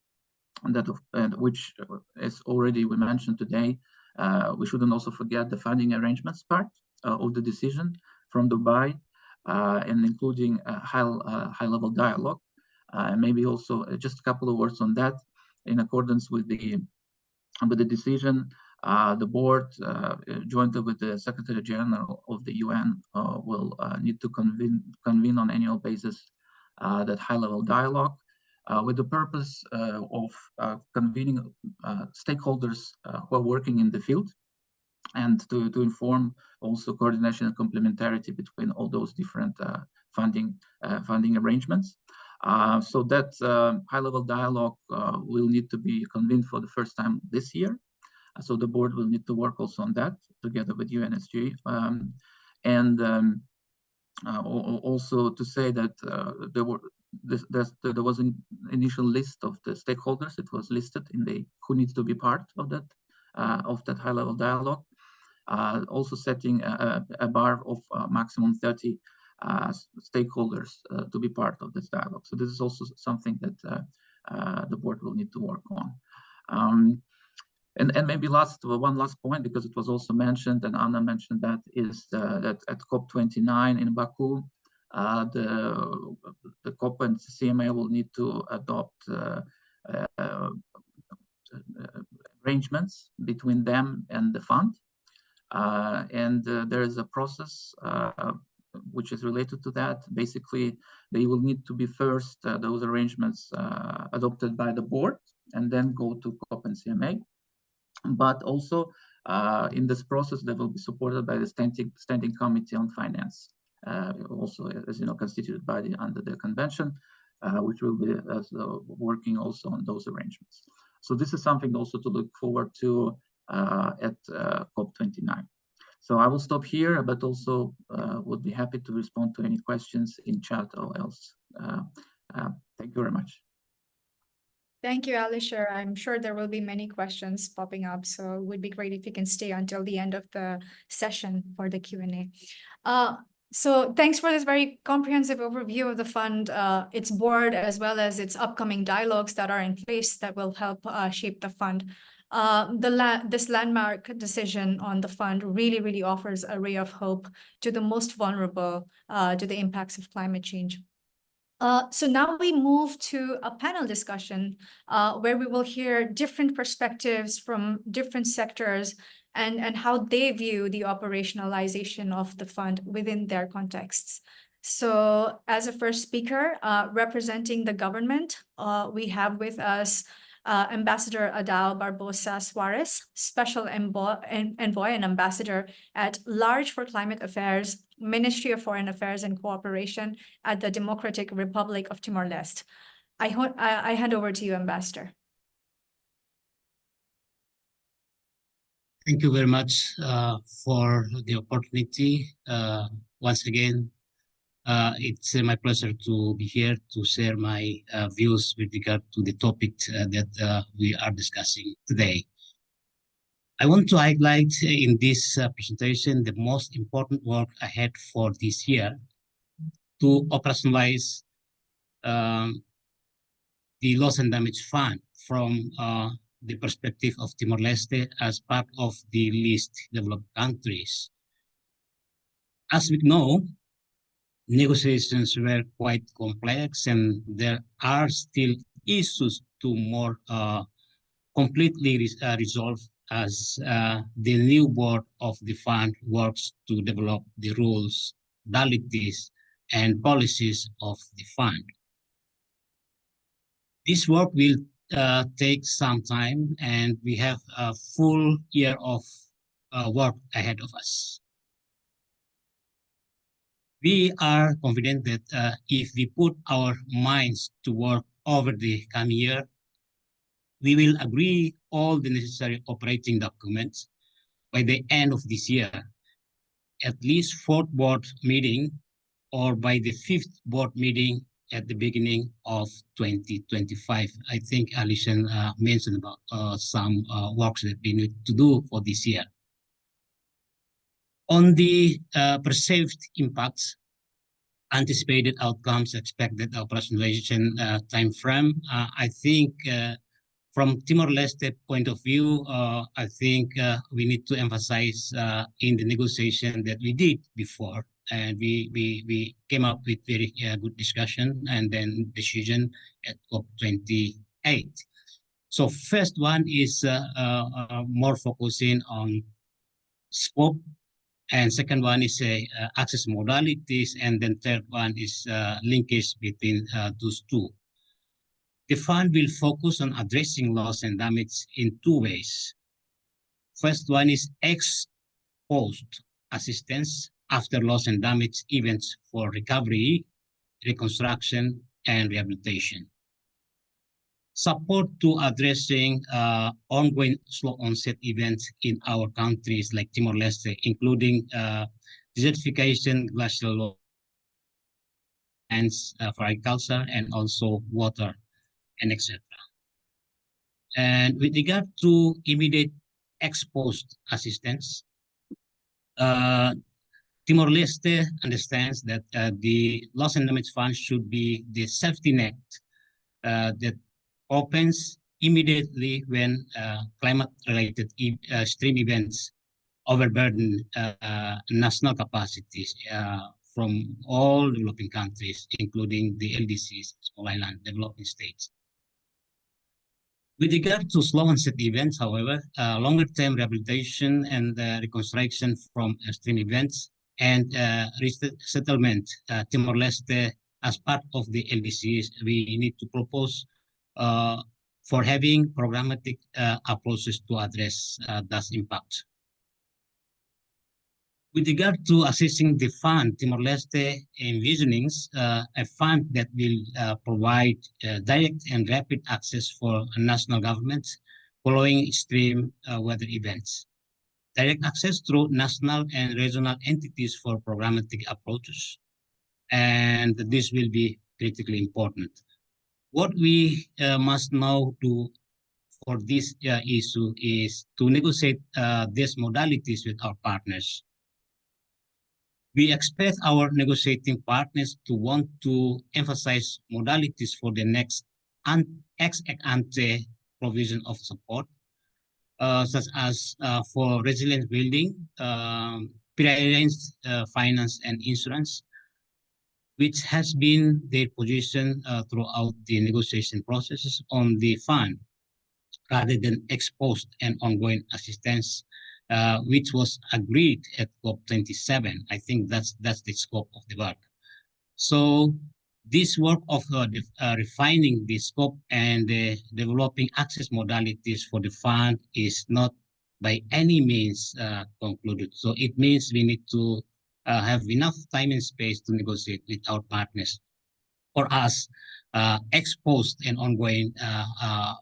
and which, as already we mentioned today, we shouldn't also forget the funding arrangements part of the decision from Dubai, and including a high-level dialogue. Maybe also just a couple of words on that. In accordance with the decision, the board, jointly with the Secretary General of the UN, will need to convene on annual basis that high-level dialogue with the purpose of convening stakeholders who are working in the field, and to inform also coordination and complementarity between all those different funding arrangements. So that high-level dialogue will need to be convened for the first time this year. So the board will need to work also on that together with UNSG. Also to say that there was an initial list of the stakeholders. It was listed in the who needs to be part of that high-level dialogue. Also setting a bar of maximum 30 stakeholders to be part of this dialogue. So this is also something that the board will need to work on. And maybe one last point, because it was also mentioned, and Anna mentioned that, is that at COP29 in Baku, the COP and CMA will need to adopt arrangements between them and the fund. And there is a process which is related to that. Basically, they will need to be first, those arrangements adopted by the board and then go to COP and CMA. But also in this process, they will be supported by the Standing Committee on Finance, also, as you know, constituted by under the convention, which will be working also on those arrangements. So this is something also to look forward to at COP29. So I will stop here, but also would be happy to respond to any questions in chat or else. Thank you very much. Thank you, Alisher. I'm sure there will be many questions popping up, so it would be great if you can stay until the end of the session for the Q&A. So thanks for this very comprehensive overview of the fund, its board, as well as its upcoming dialogues that are in place that will help shape the fund. This landmark decision on the fund really offers a ray of hope to the most vulnerable to the impacts of climate change. So now we move to a panel discussion where we will hear different perspectives from different sectors and how they view the operationalization of the fund within their contexts. So as a first speaker, representing the government, we have with us Ambassador Adal Barbosa Suarez, Special Envoy and Ambassador at Large for Climate Affairs, Ministry of Foreign Affairs and Cooperation at the Democratic Republic of Timor-Leste. I hand over to you, Ambassador. Thank you very much for the opportunity. Once again, it's my pleasure to be here to share my views with regard to the topic that we are discussing today. I want to highlight in this presentation the most important work ahead for this year to operationalize the Loss and Damage Fund from the perspective of Timor-Leste as part of the least developed countries. As we know, negotiations were quite complex and there are still issues to more completely resolve as the new board of the fund works to develop the rules, modalities, and policies of the fund. This work will take some time and we have a full year of work ahead of us. We are confident that if we put our minds to work over the coming year, we will agree all the necessary operating documents by the end of this year, at least fourth board meeting, or by the fifth board meeting at the beginning of 2025. I think Alishan mentioned about some works that we need to do for this year. On the perceived impacts, anticipated outcomes, expected operationalization time frame, I think from Timor-Leste point of view, I think we need to emphasize in the negotiation that we did before, and we came up with very good discussion and then decision at COP28. So first one is more focusing on scope, and second one is access modalities, and then third one is linkage between those two. The fund will focus on addressing loss and damage in two ways. First one is ex-post assistance after loss and damage events for recovery, reconstruction, and rehabilitation. Support to addressing ongoing slow onset events in our countries like Timor-Leste, including desertification, glacial loss, and for agriculture, and also water, and etc. And with regard to immediate ex-post assistance, Timor-Leste understands that the loss and damage fund should be the safety net that opens immediately when climate-related extreme events overburden national capacities from all developing countries, including the LDCs, small island developing states. With regard to slow onset events, however, longer-term rehabilitation and reconstruction from extreme events and resettlement Timor-Leste as part of the LDCs. We need to propose for having programmatic approaches to address those impacts. With regard to assessing the fund, Timor-Leste envisionings a fund that will provide direct and rapid access for national governments following extreme weather events. Direct access through national and regional entities for programmatic approaches. And this will be critically important. What we must now do for this issue is to negotiate these modalities with our partners. We expect our negotiating partners to want to emphasize modalities for the next ex-ante provision of support, such as for resilience building, prearranged finance and insurance, which has been their position throughout the negotiation processes on the fund, rather than ex post and ongoing assistance, which was agreed at COP27. I think that's the scope of the work. So this work of refining the scope and developing access modalities for the fund is not by any means concluded. So it means we need to have enough time and space to negotiate with our partners. For us, ex post and ongoing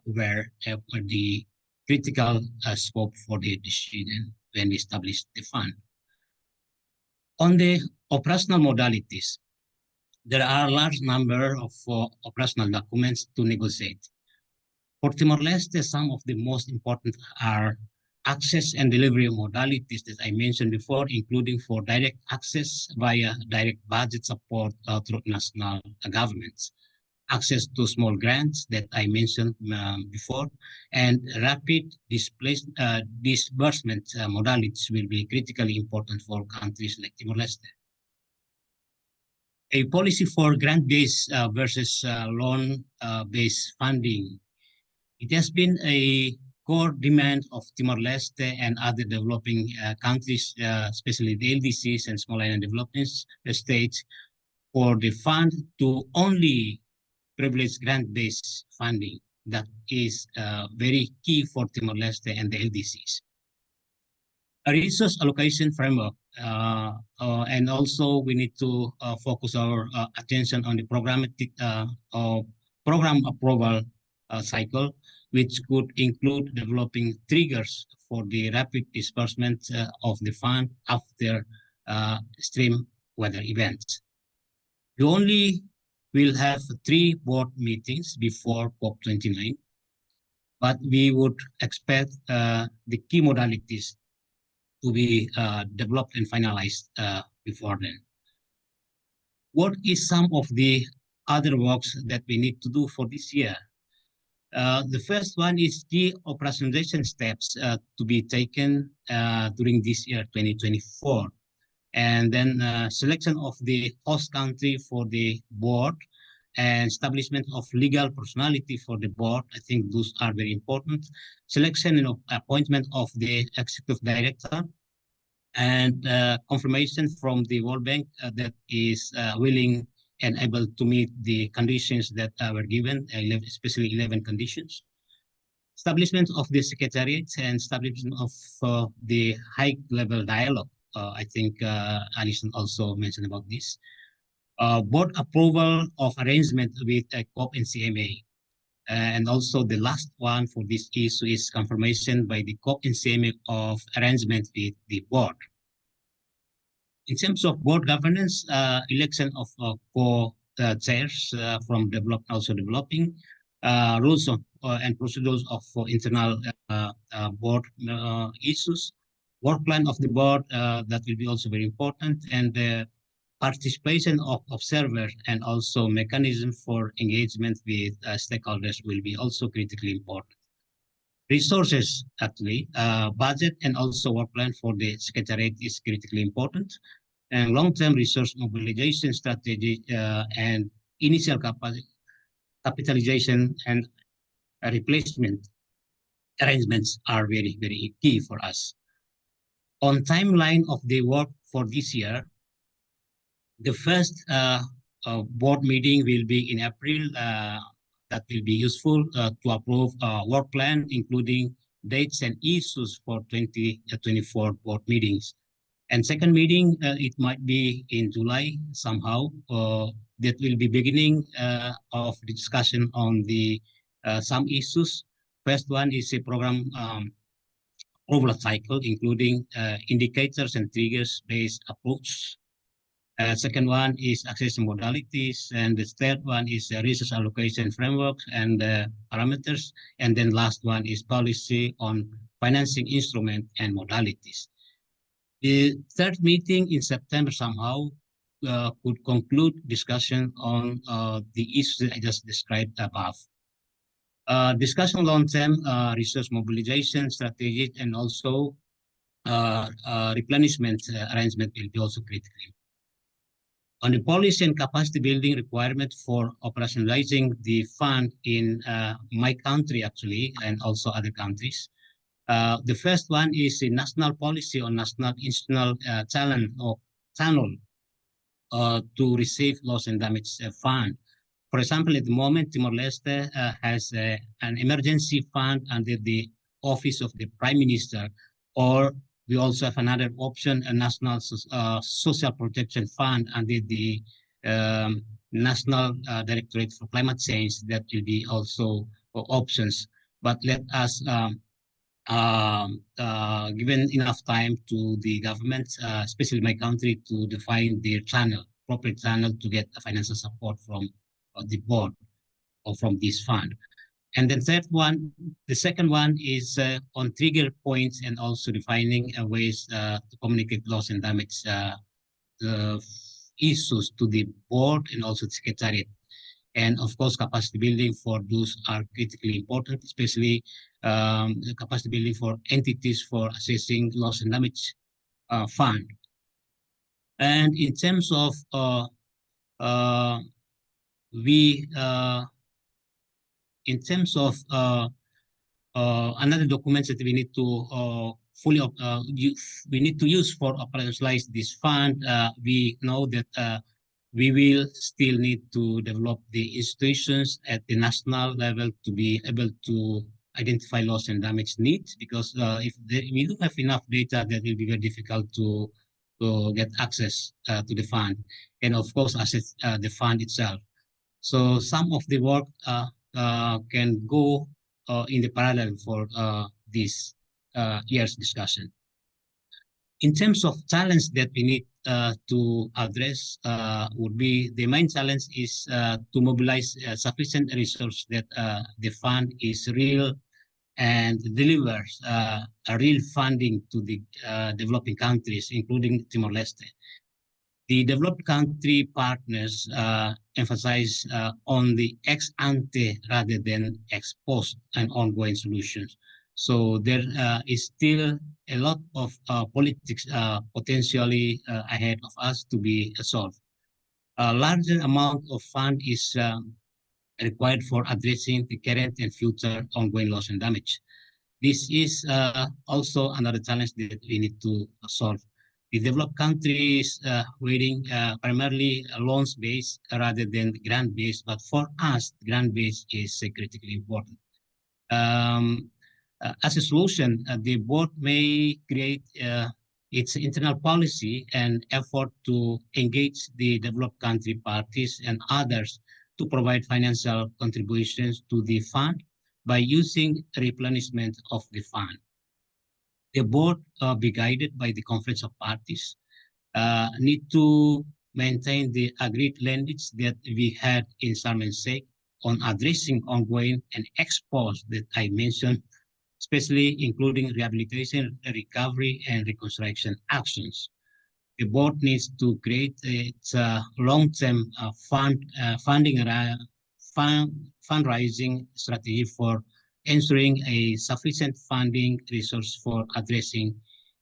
were the critical scope for the decision when we established the fund. On the operational modalities, there are a large number of operational documents to negotiate. For Timor-Leste, some of the most important are access and delivery modalities that I mentioned before, including for direct access via direct budget support through national governments, access to small grants that I mentioned before, and rapid disbursement modalities will be critically important for countries like Timor-Leste. A policy for grant-based versus loan-based funding. It has been a core demand of Timor-Leste and other developing countries, especially the LDCs and small island developing states, for the fund to only privilege grant-based funding. That is very key for Timor-Leste and the LDCs. A resource allocation framework, and also we need to focus our attention on the programmatic program approval cycle, which could include developing triggers for the rapid disbursement of the fund after extreme weather events. We only will have 3 board meetings before COP29, but we would expect the key modalities to be developed and finalized before then. What is some of the other works that we need to do for this year? The first one is the operationalization steps to be taken during this year, 2024. And then selection of the host country for the board and establishment of legal personality for the board. I think those are very important. Selection and appointment of the executive director, and confirmation from the World Bank that is willing and able to meet the conditions that were given, especially 11 conditions. Establishment of the Secretariat and establishment of the high-level dialogue. I think Alison also mentioned about this. Board approval of arrangement with COP and CMA. And also the last one for this issue is confirmation by the COP and CMA of arrangement with the board. In terms of board governance, election of co-chairs from also developing, rules of, and procedures of internal board issues, work plan of the board, that will be also very important, and the participation of observers and also mechanism for engagement with stakeholders will be also critically important. Resources, actually, budget and also work plan for the Secretariat is critically important, and long-term resource mobilization strategy and initial capitalization and replacement arrangements are very, very key for us. On timeline of the work for this year. The first board meeting will be in April. That will be useful to approve work plan, including dates and issues for 2024 board meetings. And second meeting, it might be in July somehow. That will be beginning of the discussion on the some issues. First one is a program approval cycle, including indicators and triggers-based approach. Second one is access modalities, and the third one is resource allocation framework and parameters. And then last one is policy on financing instrument and modalities. The third meeting in September somehow could conclude discussion on the issues I just described above. Discussion long-term resource mobilization strategy and also replenishment arrangement will be also critical. On the policy and capacity building requirement for operationalizing the fund in my country actually, and also other countries. The first one is a national policy on national institutional channel to receive loss and damage fund. For example, at the moment, Timor-Leste has an emergency fund under the Office of the Prime Minister, or we also have another option, a national social protection fund under the National Directorate for Climate Change. That will be also options. But let us given enough time to the government, especially my country, to define their channel, proper channel to get financial support from the board or from this fund. And then the second one is on trigger points and also defining ways to communicate loss and damage issues to the board and also the secretariat. And of course, capacity building for those are critically important, especially the capacity building for entities for assessing loss and damage fund. And in terms of another documents that we need to we need to use for operationalize this fund, we know that we will still need to develop the institutions at the national level to be able to identify loss and damage needs, because if we don't have enough data, that will be very difficult to get access to the fund, and of course assess the fund itself. So some of the work can go in the parallel for this year's discussion. In terms of challenge that we need to address would be the main challenge is to mobilize sufficient resource that the fund is real and delivers a real funding to the developing countries, including Timor-Leste. The developed country partners emphasize on the ex ante rather than ex post and ongoing solutions. So there is still a lot of politics potentially ahead of us to be solved. A larger amount of fund is required for addressing the current and future ongoing loss and damage. This is also another challenge that we need to solve. The developed countries waiting primarily loans-based rather than grant-based, but for us, grant-based is critically important. As a solution, the board may create its internal policy and effort to engage the developed country parties and others to provide financial contributions to the fund by using replenishment of the fund. The board be guided by the Conference of Parties, need to maintain the agreed language that we had in Sharm el-Sheikh on addressing ongoing and ex post that I mentioned, especially including rehabilitation, recovery, and reconstruction actions. The board needs to create its long-term fundraising strategy for ensuring a sufficient funding resource for addressing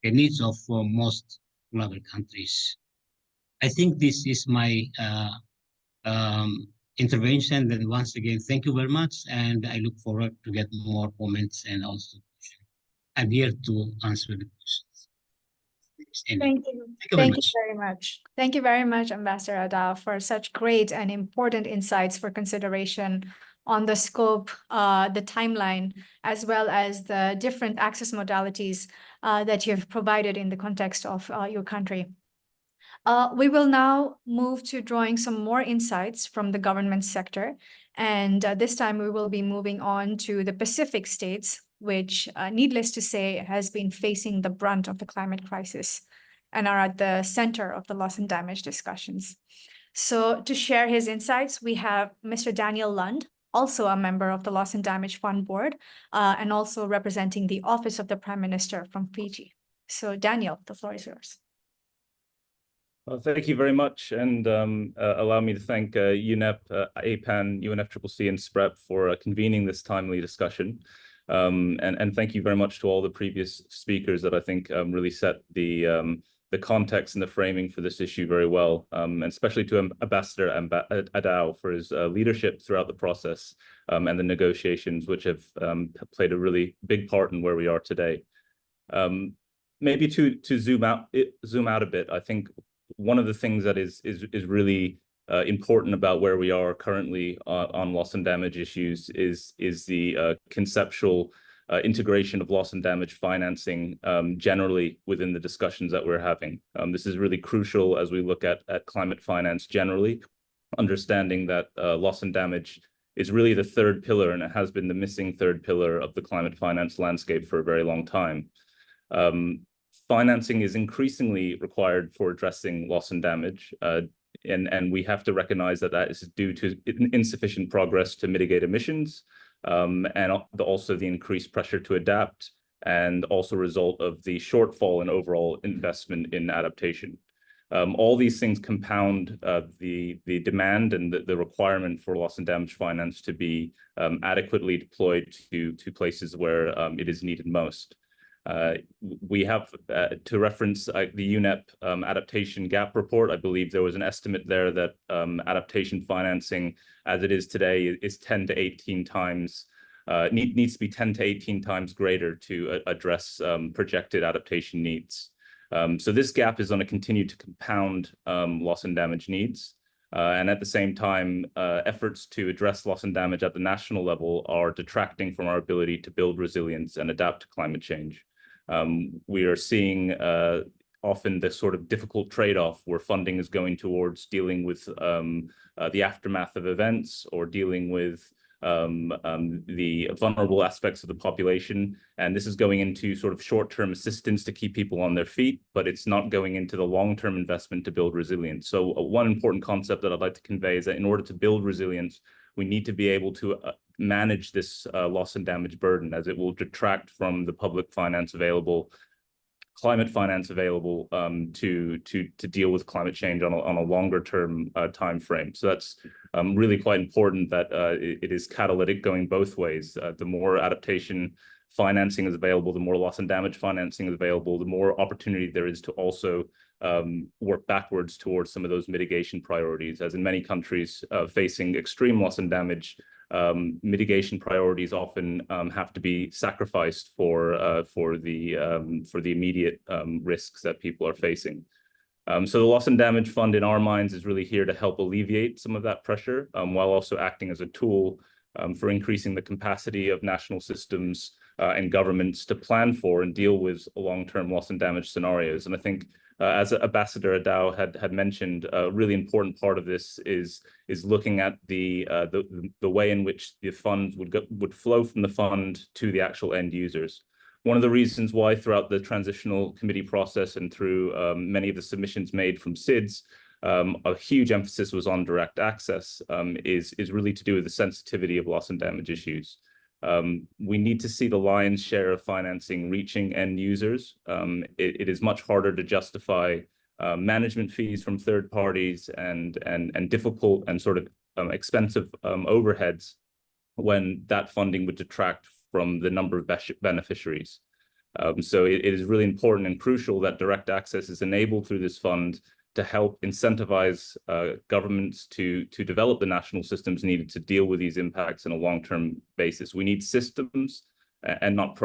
the needs of most global countries. I think this is my intervention. Then once again, thank you very much, and I look forward to get more comments and also questions. I'm here to answer the questions. Thank you. Thank you very Thank you much. very much. Thank you very much, Ambassador Adao, for such great and important insights for consideration on the scope, the timeline, as well as the different access modalities that you have provided in the context of your country. We will now move to drawing some more insights from the government sector. And this time we will be moving on to the Pacific states, which, needless to say, has been facing the brunt of the climate crisis and are at the center of the loss and damage discussions. So to share his insights, we have Mr. Daniel Lund, also a member of the Loss and Damage Fund Board, and also representing the Office of the Prime Minister from Fiji. So Daniel, the floor is yours. Well, thank you very much, and allow me to thank UNEP, APAN, UNFCCC, and SPREP for convening this timely discussion. And thank you very much to all the previous speakers that I think really set the context and the framing for this issue very well, and especially to Ambassador Adao for his leadership throughout the process and the negotiations, which have played a really big part in where we are today. Maybe to zoom out a bit, I think one of the things that is really important about where we are currently on loss and damage issues is the conceptual integration of loss and damage financing generally within the discussions that we're having. This is really crucial as we look at climate finance generally, understanding that loss and damage is really the third pillar, and it has been the missing third pillar of the climate finance landscape for a very long time. Financing is increasingly required for addressing loss and damage, and we have to recognize that that is due to insufficient progress to mitigate emissions, and also the increased pressure to adapt, and also a result of the shortfall in overall investment in adaptation. All these things compound the demand and the requirement for loss and damage finance to be adequately deployed to places where it is needed most. We have, to reference the UNEP adaptation gap report, I believe there was an estimate there that adaptation financing as it is today is 10 to 18 times, needs to be 10 to 18 times greater to address projected adaptation needs. So this gap is going to continue to compound loss and damage needs. And at the same time, efforts to address loss and damage at the national level are detracting from our ability to build resilience and adapt to climate change. We are seeing often this sort of difficult trade-off where funding is going towards dealing with the aftermath of events or dealing with the vulnerable aspects of the population. And this is going into sort of short-term assistance to keep people on their feet, but it's not going into the long-term investment to build resilience. So one important concept that I'd like to convey is that in order to build resilience, we need to be able to manage this loss and damage burden, as it will detract from the public finance available, climate finance available to deal with climate change on a longer term time frame. So that's really quite important that it is catalytic going both ways. The more adaptation financing is available, the more loss and damage financing is available, the more opportunity there is to also work backwards towards some of those mitigation priorities. As in many countries facing extreme loss and damage, mitigation priorities often have to be sacrificed for the immediate risks that people are facing. So the Loss and Damage Fund in our minds is really here to help alleviate some of that pressure, while also acting as a tool for increasing the capacity of national systems and governments to plan for and deal with long-term loss and damage scenarios. And I think as Ambassador Adao had mentioned, a really important part of this is looking at the way in which the funds would flow from the fund to the actual end users. One of the reasons why throughout the transitional committee process and through many of the submissions made from SIDS, a huge emphasis was on direct access, is really to do with the sensitivity of loss and damage issues. We need to see the lion's share of financing reaching end users. It is much harder to justify management fees from third parties and difficult and sort of expensive overheads when that funding would detract from the number of beneficiaries. So it is really important and crucial that direct access is enabled through this fund to help incentivize governments to develop the national systems needed to deal with these impacts on a long-term basis. We need systems and not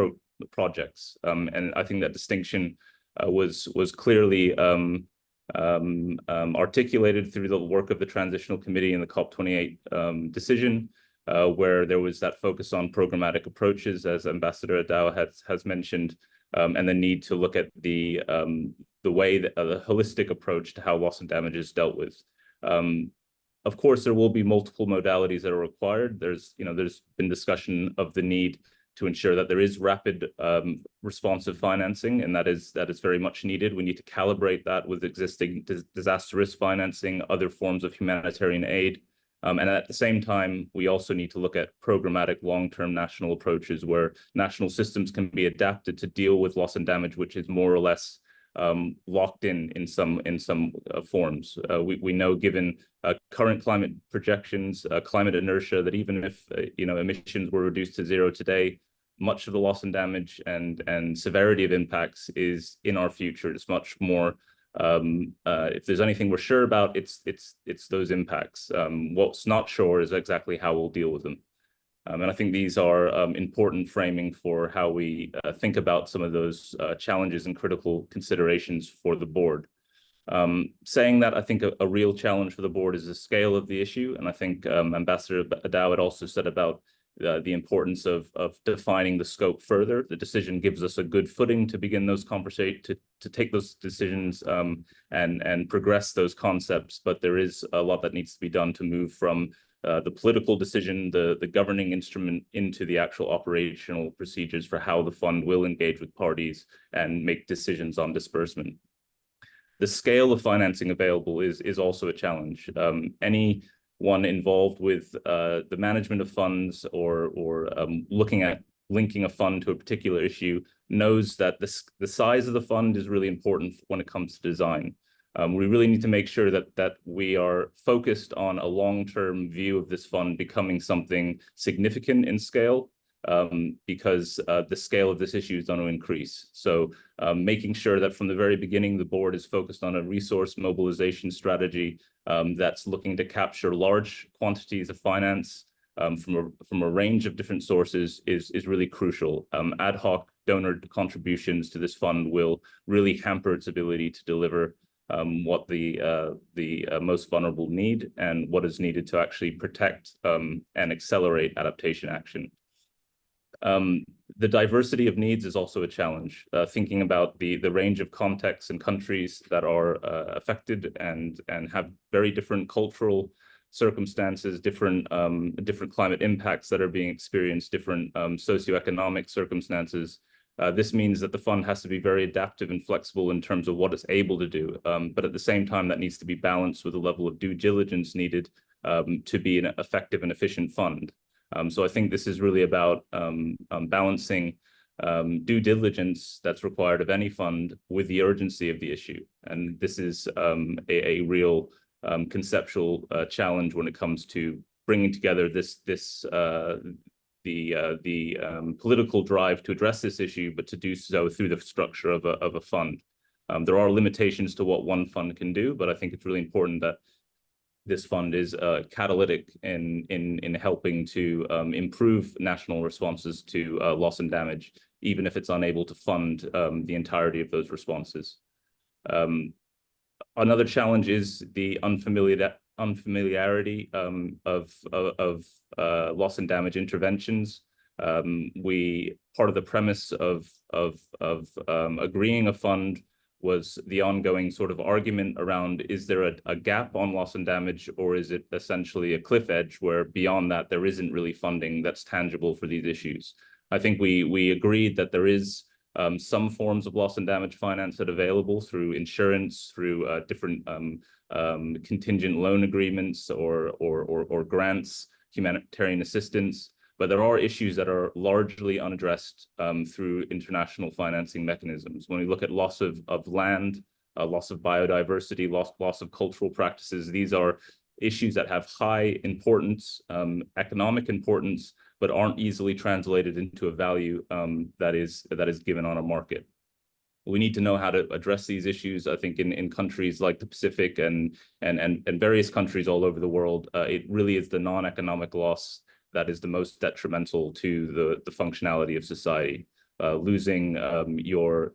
projects. And I think that distinction was clearly articulated through the work of the Transitional Committee and the COP28 decision, where there was that focus on programmatic approaches, as Ambassador Adao has mentioned, and the need to look at the way that the holistic approach to how loss and damage is dealt with. Of course, there will be multiple modalities that are required. There's been discussion of the need to ensure that there is rapid responsive financing, and that is very much needed. We need to calibrate that with existing disaster risk financing, other forms of humanitarian aid. And at the same time, we also need to look at programmatic long-term national approaches where national systems can be adapted to deal with loss and damage, which is more or less locked in some forms. We know, given current climate projections, climate inertia, that even if emissions were reduced to zero today, much of the loss and damage and severity of impacts is in our future. It's much more. If there's anything we're sure about, it's those impacts. What's not sure is exactly how we'll deal with them. And I think these are important framing for how we think about some of those challenges and critical considerations for the board. Saying that, I think a real challenge for the board is the scale of the issue. And I think Ambassador Adao had also said about the importance of defining the scope further. The decision gives us a good footing to begin those conversations, to take those decisions and progress those concepts. But there is a lot that needs to be done to move from the political decision, the governing instrument, into the actual operational procedures for how the fund will engage with parties and make decisions on disbursement. The scale of financing available is also a challenge. Anyone involved with the management of funds or looking at linking a fund to a particular issue knows that the size of the fund is really important when it comes to design. We really need to make sure that we are focused on a long-term view of this fund becoming something significant in scale, because the scale of this issue is going to increase. So making sure that from the very beginning, the board is focused on a resource mobilization strategy that's looking to capture large quantities of finance from a range of different sources is really crucial. Ad hoc donor contributions to this fund will really hamper its ability to deliver what the most vulnerable need and what is needed to actually protect and accelerate adaptation action. The diversity of needs is also a challenge. Thinking about the range of contexts and countries that are affected and have very different cultural circumstances, different climate impacts that are being experienced, different socioeconomic circumstances. This means that the fund has to be very adaptive and flexible in terms of what it's able to do. But at the same time, that needs to be balanced with the level of due diligence needed to be an effective and efficient fund. So I think this is really about balancing due diligence that's required of any fund with the urgency of the issue. And this is a real conceptual challenge when it comes to bringing together the political drive to address this issue, but to do so through the structure of a fund. There are limitations to what one fund can do, but I think it's really important that this fund is catalytic in helping to improve national responses to loss and damage, even if it's unable to fund the entirety of those responses. Another challenge is the unfamiliarity of loss and damage interventions. Part of the premise of agreeing a fund was the ongoing sort of argument around, is there a gap on loss and damage, or is it essentially a cliff edge where beyond that there isn't really funding that's tangible for these issues? I think we agreed that there is some forms of loss and damage finance that are available through insurance, through different contingent loan agreements or grants, humanitarian assistance. But there are issues that are largely unaddressed through international financing mechanisms. When we look at loss of land, loss of biodiversity, loss of cultural practices, these are issues that have high importance, economic importance, but aren't easily translated into a value that is given on a market. We need to know how to address these issues. I think in countries like the Pacific and various countries all over the world, it really is the non-economic loss that is the most detrimental to the functionality of society. losing your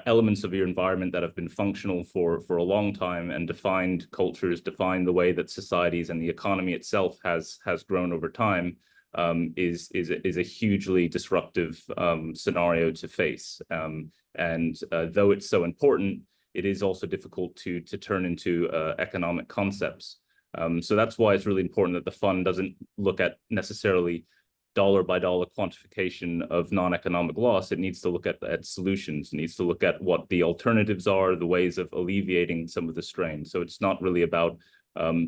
elements of your environment that have been functional for a long time and defined cultures, defined the way that societies and the economy itself has grown over time, is a hugely disruptive scenario to face. And though it's so important, it is also difficult to turn into economic concepts. So that's why it's really important that the fund doesn't look at necessarily dollar-by-dollar quantification of non-economic loss. It needs to look at solutions. It needs to look at what the alternatives are, the ways of alleviating some of the strain. So it's not really about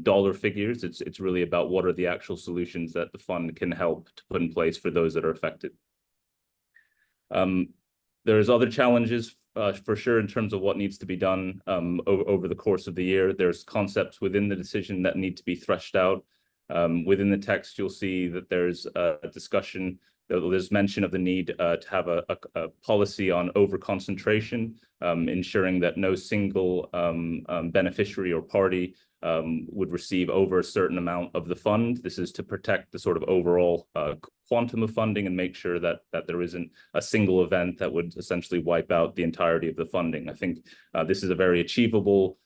dollar figures. It's really about what are the actual solutions that the fund can help to put in place for those that are affected. There's other challenges for sure in terms of what needs to be done over the course of the year. There's concepts within the decision that need to be threshed out. Within the text, you'll see that there's a discussion, there's mention of the need to have a policy on over-concentration, ensuring that no single beneficiary or party would receive over a certain amount of the fund. This is to protect the sort of overall quantum of funding and make sure that there isn't a single event that would essentially wipe out the entirety of the funding. I think this is a very achievable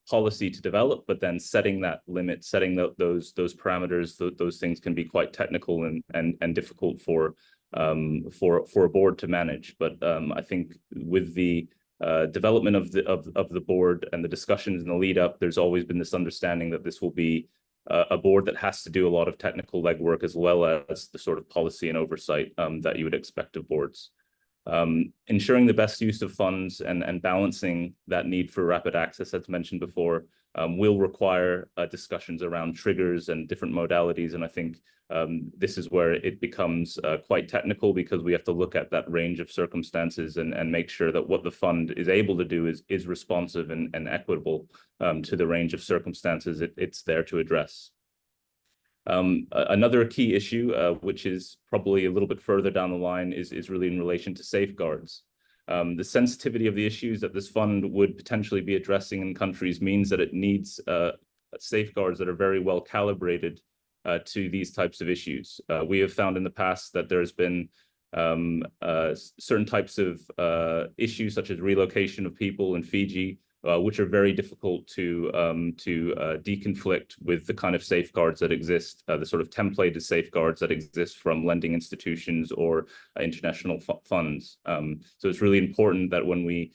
policy to develop, but then setting that limit, setting those parameters, those things can be quite technical and difficult for a board to manage. But I think with the development of the board and the discussions in the lead up, there's always been this understanding that this will be a board that has to do a lot of technical legwork as well as the sort of policy and oversight that you would expect of boards. Ensuring the best use of funds and balancing that need for rapid access, as mentioned before, will require discussions around triggers and different modalities. And I think this is where it becomes quite technical, because we have to look at that range of circumstances and make sure that what the fund is able to do is responsive and equitable to the range of circumstances it's there to address. Another key issue, which is probably a little bit further down the line, is really in relation to safeguards. The sensitivity of the issues that this fund would potentially be addressing in countries means that it needs safeguards that are very well calibrated to these types of issues. We have found in the past that there's been certain types of issues, such as relocation of people in Fiji, which are very difficult to deconflict with the kind of safeguards that exist, the sort of templated safeguards that exist from lending institutions or international funds. So it's really important that when we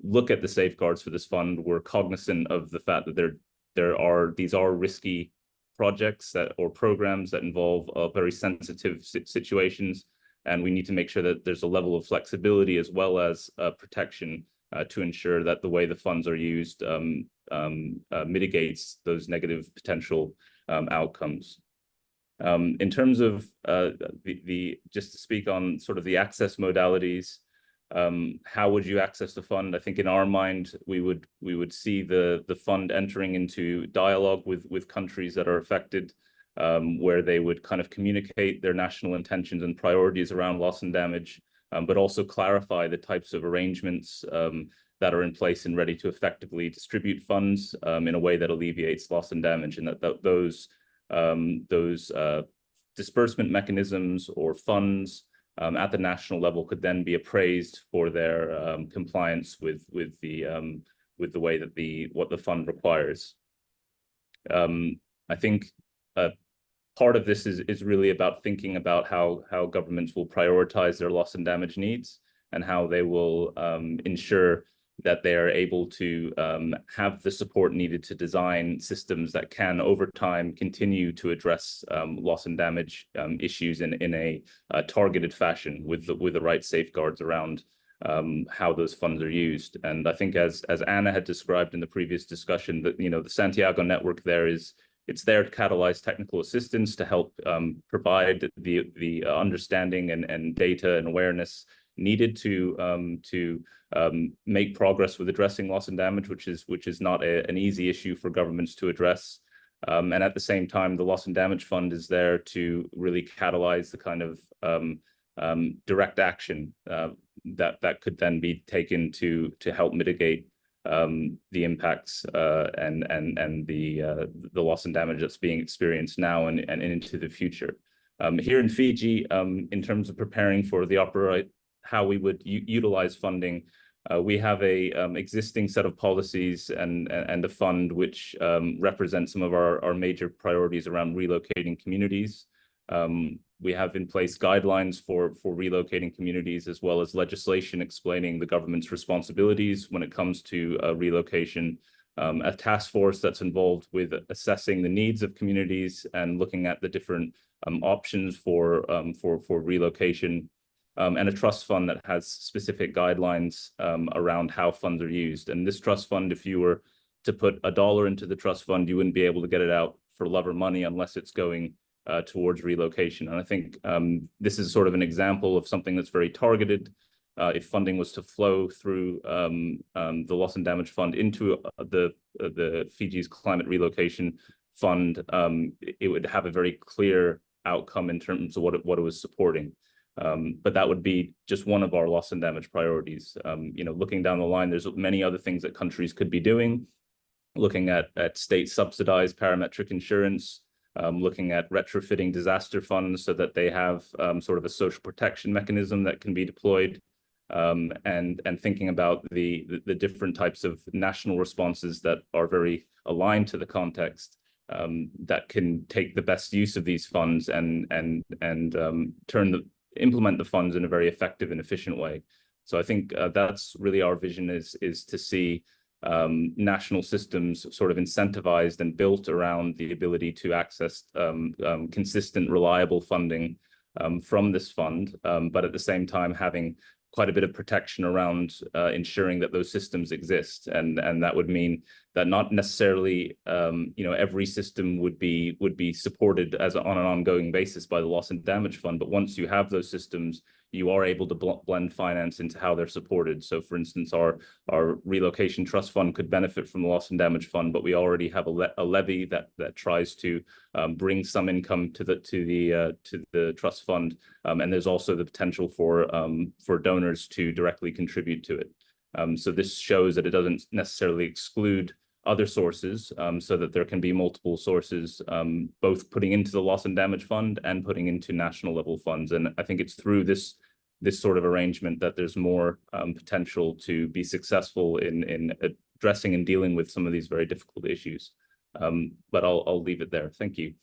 look at the safeguards for this fund, we're cognizant of the fact that these are risky projects or programs that involve very sensitive situations, and we need to make sure that there's a level of flexibility as well as protection to ensure that the way the funds are used mitigates those negative potential outcomes. In terms of just to speak on sort of the access modalities, how would you access the fund? I think in our mind, we would see the fund entering into dialogue with countries that are affected, where they would kind of communicate their national intentions and priorities around loss and damage, but also clarify the types of arrangements that are in place and ready to effectively distribute funds in a way that alleviates loss and damage, and that those disbursement mechanisms or funds at the national level could then be appraised for their compliance with the way that what the fund requires. I think part of this is really about thinking about how governments will prioritize their loss and damage needs, and how they will ensure that they are able to have the support needed to design systems that can, over time, continue to address loss and damage issues in a targeted fashion with the right safeguards around how those funds are used. And I think, as Anna had described in the previous discussion, that the Santiago network it's there to catalyze technical assistance to help provide the understanding and data and awareness needed to make progress with addressing loss and damage, which is not an easy issue for governments to address. And at the same time, the Loss and Damage Fund is there to really catalyze the kind of direct action that could then be taken to help mitigate the impacts and the loss and damage that's being experienced now and into the future. Here in Fiji, in terms of preparing for the how we would utilize funding, we have a existing set of policies and a fund which represents some of our major priorities around relocating communities. We have in place guidelines for relocating communities, as well as legislation explaining the government's responsibilities when it comes to relocation. A task force that's involved with assessing the needs of communities and looking at the different options for relocation, and a trust fund that has specific guidelines around how funds are used. And this trust fund, if you were to put $1 into the trust fund, you wouldn't be able to get it out for love or money unless it's going towards relocation. And I think this is sort of an example of something that's very targeted. If funding was to flow through the Loss and Damage Fund into the Fiji's Climate Relocation Fund, it would have a very clear outcome in terms of what it was supporting. But that would be just one of our loss and damage priorities. Looking down the line, there's many other things that countries could be doing, looking at state subsidized parametric insurance, looking at retrofitting disaster funds so that they have sort of a social protection mechanism that can be deployed, and thinking about the different types of national responses that are very aligned to the context, that can take the best use of these funds and implement the funds in a very effective and efficient way. So I think that's really our vision, is to see national systems sort of incentivized and built around the ability to access consistent, reliable funding from this fund, but at the same time having quite a bit of protection around ensuring that those systems exist, and that would mean that not necessarily every system would be supported on an ongoing basis by the Loss and Damage Fund, but once you have those systems, you are able to blend finance into how they're supported. So, for instance, our relocation trust fund could benefit from the Loss and Damage Fund, but we already have a levy that tries to bring some income to the trust fund, and there's also the potential for donors to directly contribute to it. So this shows that it doesn't necessarily exclude other sources, so that there can be multiple sources, both putting into the Loss and Damage Fund and putting into national level funds. And I think it's through this sort of arrangement that there's more potential to be successful in addressing and dealing with some of these very difficult issues. But I'll leave it there. Thank you.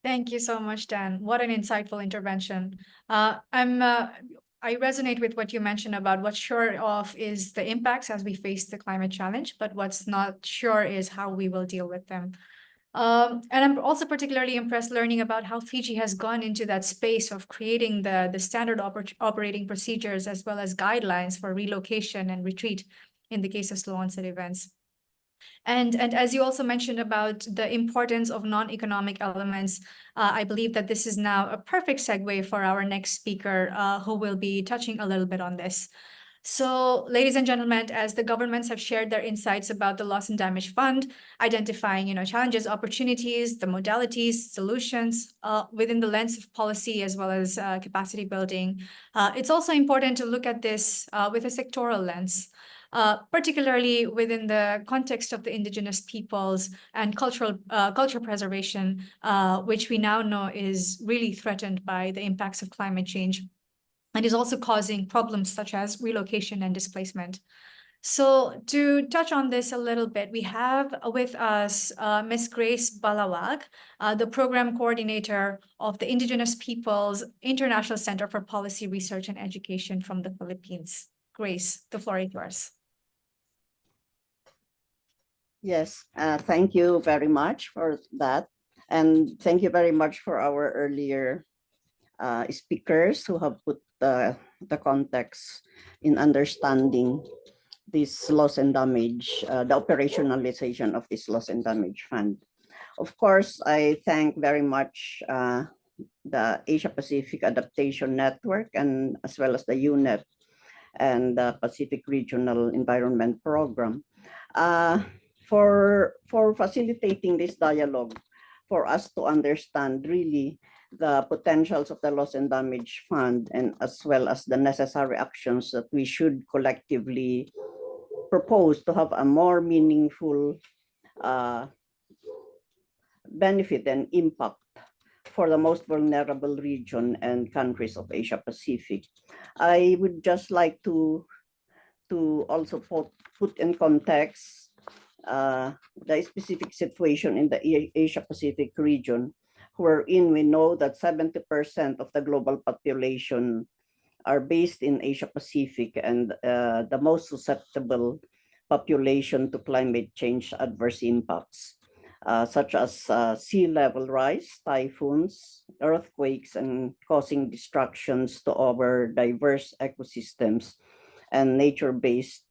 Thank you so much, Dan. What an insightful intervention. I resonate with what you mentioned about what's sure of is the impacts as we face the climate challenge, but what's not sure is how we will deal with them. And I'm also particularly impressed learning about how Fiji has gone into that space of creating the standard operating procedures as well as guidelines for relocation and retreat in the case of slow onset events. And as you also mentioned about the importance of non-economic elements, I believe that this is now a perfect segue for our next speaker, who will be touching a little bit on this. So, ladies and gentlemen, as the governments have shared their insights about the Loss and Damage Fund, identifying challenges, opportunities, the modalities, solutions within the lens of policy as well as capacity building, it's also important to look at this with a sectoral lens. Particularly within the context of the indigenous peoples and culture preservation, which we now know is really threatened by the impacts of climate change and is also causing problems such as relocation and displacement. So to touch on this a little bit, we have with us Ms. Grace Balawag, the program coordinator of the Indigenous Peoples International Center for Policy Research and Education from the Philippines. Grace, the floor is yours. Yes, thank you very much for that. And thank you very much for our earlier speakers who have put the context in understanding this loss and damage, the operationalization of this loss and damage fund. Of course, I thank very much the Asia Pacific Adaptation Network, and as well as the UNEP and the Pacific Regional Environment Program for facilitating this dialogue, for us to understand really the potentials of the Loss and Damage Fund, and as well as the necessary actions that we should collectively propose to have a more meaningful benefit and impact for the most vulnerable region and countries of Asia Pacific. I would just like to also put in context the specific situation in the Asia Pacific region, wherein we know that 70% of the global population are based in Asia Pacific, and the most susceptible population to climate change adverse impacts, such as sea level rise, typhoons, earthquakes, and causing destructions to our diverse ecosystems and nature-based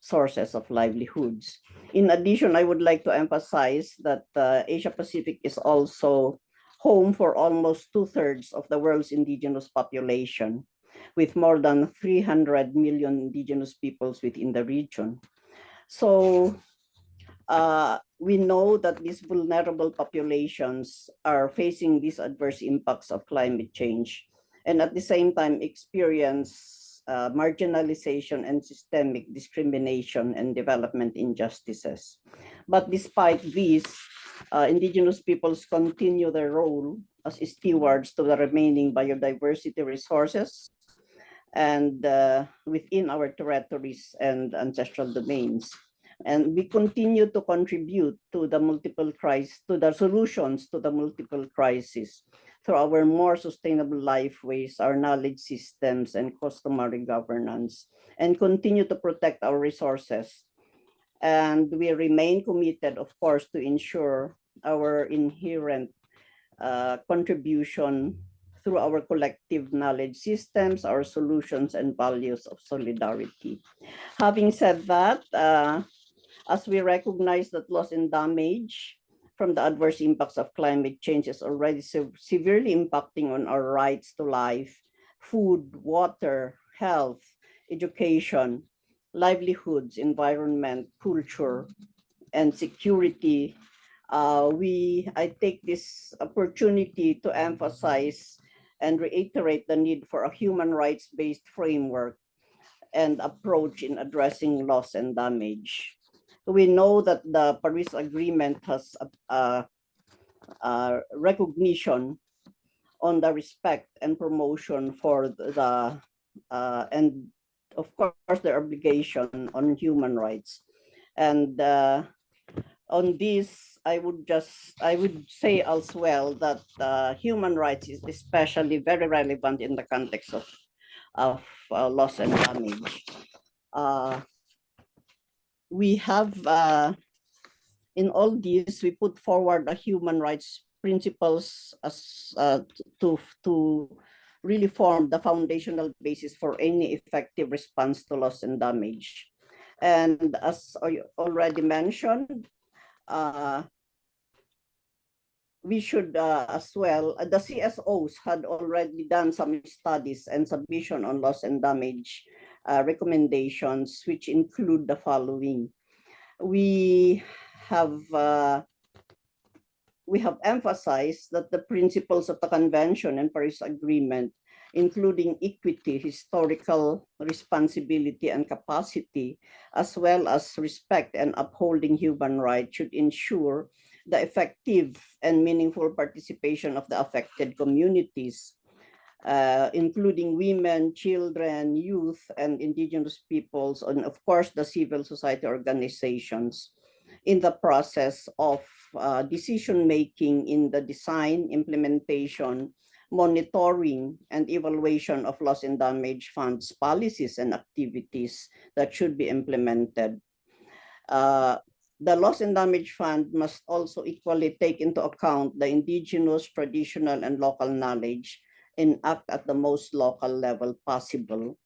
sources of livelihoods. In addition, I would like to emphasize that Asia Pacific is also home for almost 2/3 of the world's indigenous population, with more than 300 million indigenous peoples within the region. So we know that these vulnerable populations are facing these adverse impacts of climate change, and at the same time experience marginalization and systemic discrimination and development injustices. But despite these, indigenous peoples continue their role as stewards to the remaining biodiversity resources and within our territories and ancestral domains. And we continue to contribute to the solutions to the multiple crises through our more sustainable lifeways, our knowledge systems, and customary governance, and continue to protect our resources. And we remain committed, of course, to ensure our inherent contribution through our collective knowledge systems, our solutions, and values of solidarity. Having said that, as we recognize that loss and damage from the adverse impacts of climate change is already severely impacting on our rights to life, food, water, health, education, livelihoods, environment, culture, and security, I take this opportunity to emphasize and reiterate the need for a human rights-based framework and approach in addressing loss and damage. We know that the Paris Agreement has recognition on the respect and promotion for the, and of course, the obligation on human rights. And on this, I would say as well that human rights is especially very relevant in the context of loss and damage. We have, in all this, we put forward a human rights principles as to really form the foundational basis for any effective response to loss and damage. And as I already mentioned, we should as well, the CSOs had already done some studies and submission on loss and damage recommendations, which include the following. We have emphasized that the principles of the Convention and Paris Agreement, including equity, historical responsibility, and capacity, as well as respect and upholding human rights, should ensure the effective and meaningful participation of the affected communities, including women, children, youth, and indigenous peoples, and of course, the civil society organizations in the process of decision-making in the design, implementation, monitoring, and evaluation of loss and damage funds policies and activities that should be implemented. The Loss and Damage Fund must also equally take into account the indigenous, traditional, and local knowledge and act at the most local level possible.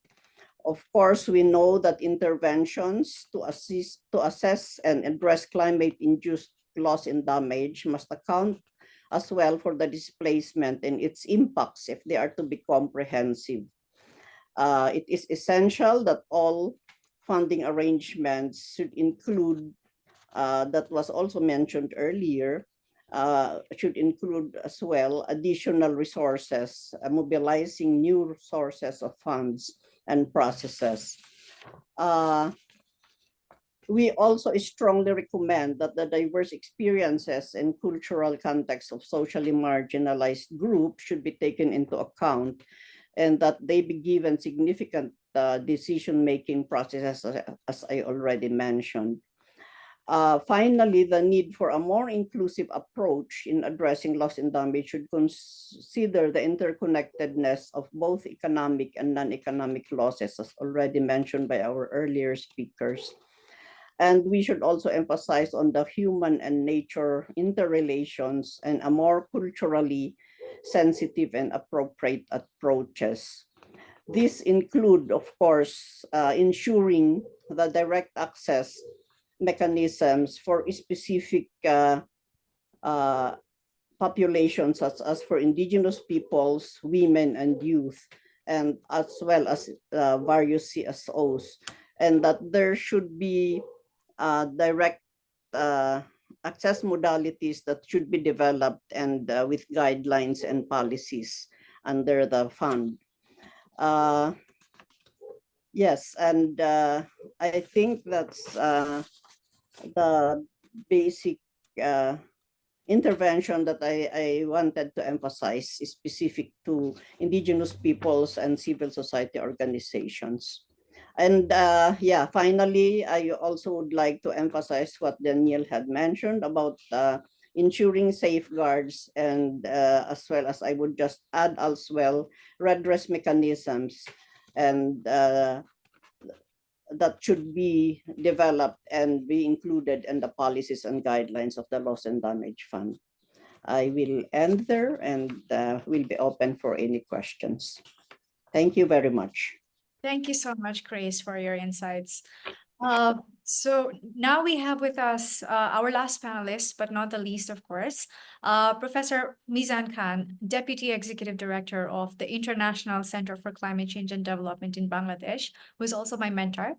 Of course, we know that interventions to assess and address climate-induced loss and damage must account as well for the displacement and its impacts if they are to be comprehensive. It is essential that all funding arrangements should include, that was also mentioned earlier, should include as well additional resources, mobilizing new sources of funds and processes. We also strongly recommend that the diverse experiences and cultural context of socially marginalized groups should be taken into account, and that they be given significant decision-making processes, as I already mentioned. Finally, the need for a more inclusive approach in addressing loss and damage should consider the interconnectedness of both economic and non-economic losses, as already mentioned by our earlier speakers. And we should also emphasize on the human and nature interrelations and a more culturally sensitive and appropriate approaches. These include, of course, ensuring the direct access mechanisms for specific populations, such as for indigenous peoples, women, and youth, and as well as various CSOs, and that there should be direct access modalities that should be developed and with guidelines and policies under the fund. Yes, and I think that's the basic intervention that I wanted to emphasize, specific to indigenous peoples and civil society organizations. And yeah, finally, I also would like to emphasize what Daniel had mentioned about ensuring safeguards, and as well as I would just add as well redress mechanisms, and that should be developed and be included in the policies and guidelines of the Loss and Damage Fund. I will end there and will be open for any questions. Thank you very much. Thank you so much, Grace, for your insights. So now we have with us our last panelist, but not the least, of course, Professor Mizan Khan, Deputy Executive Director of the International Center for Climate Change and Development in Bangladesh, who is also my mentor.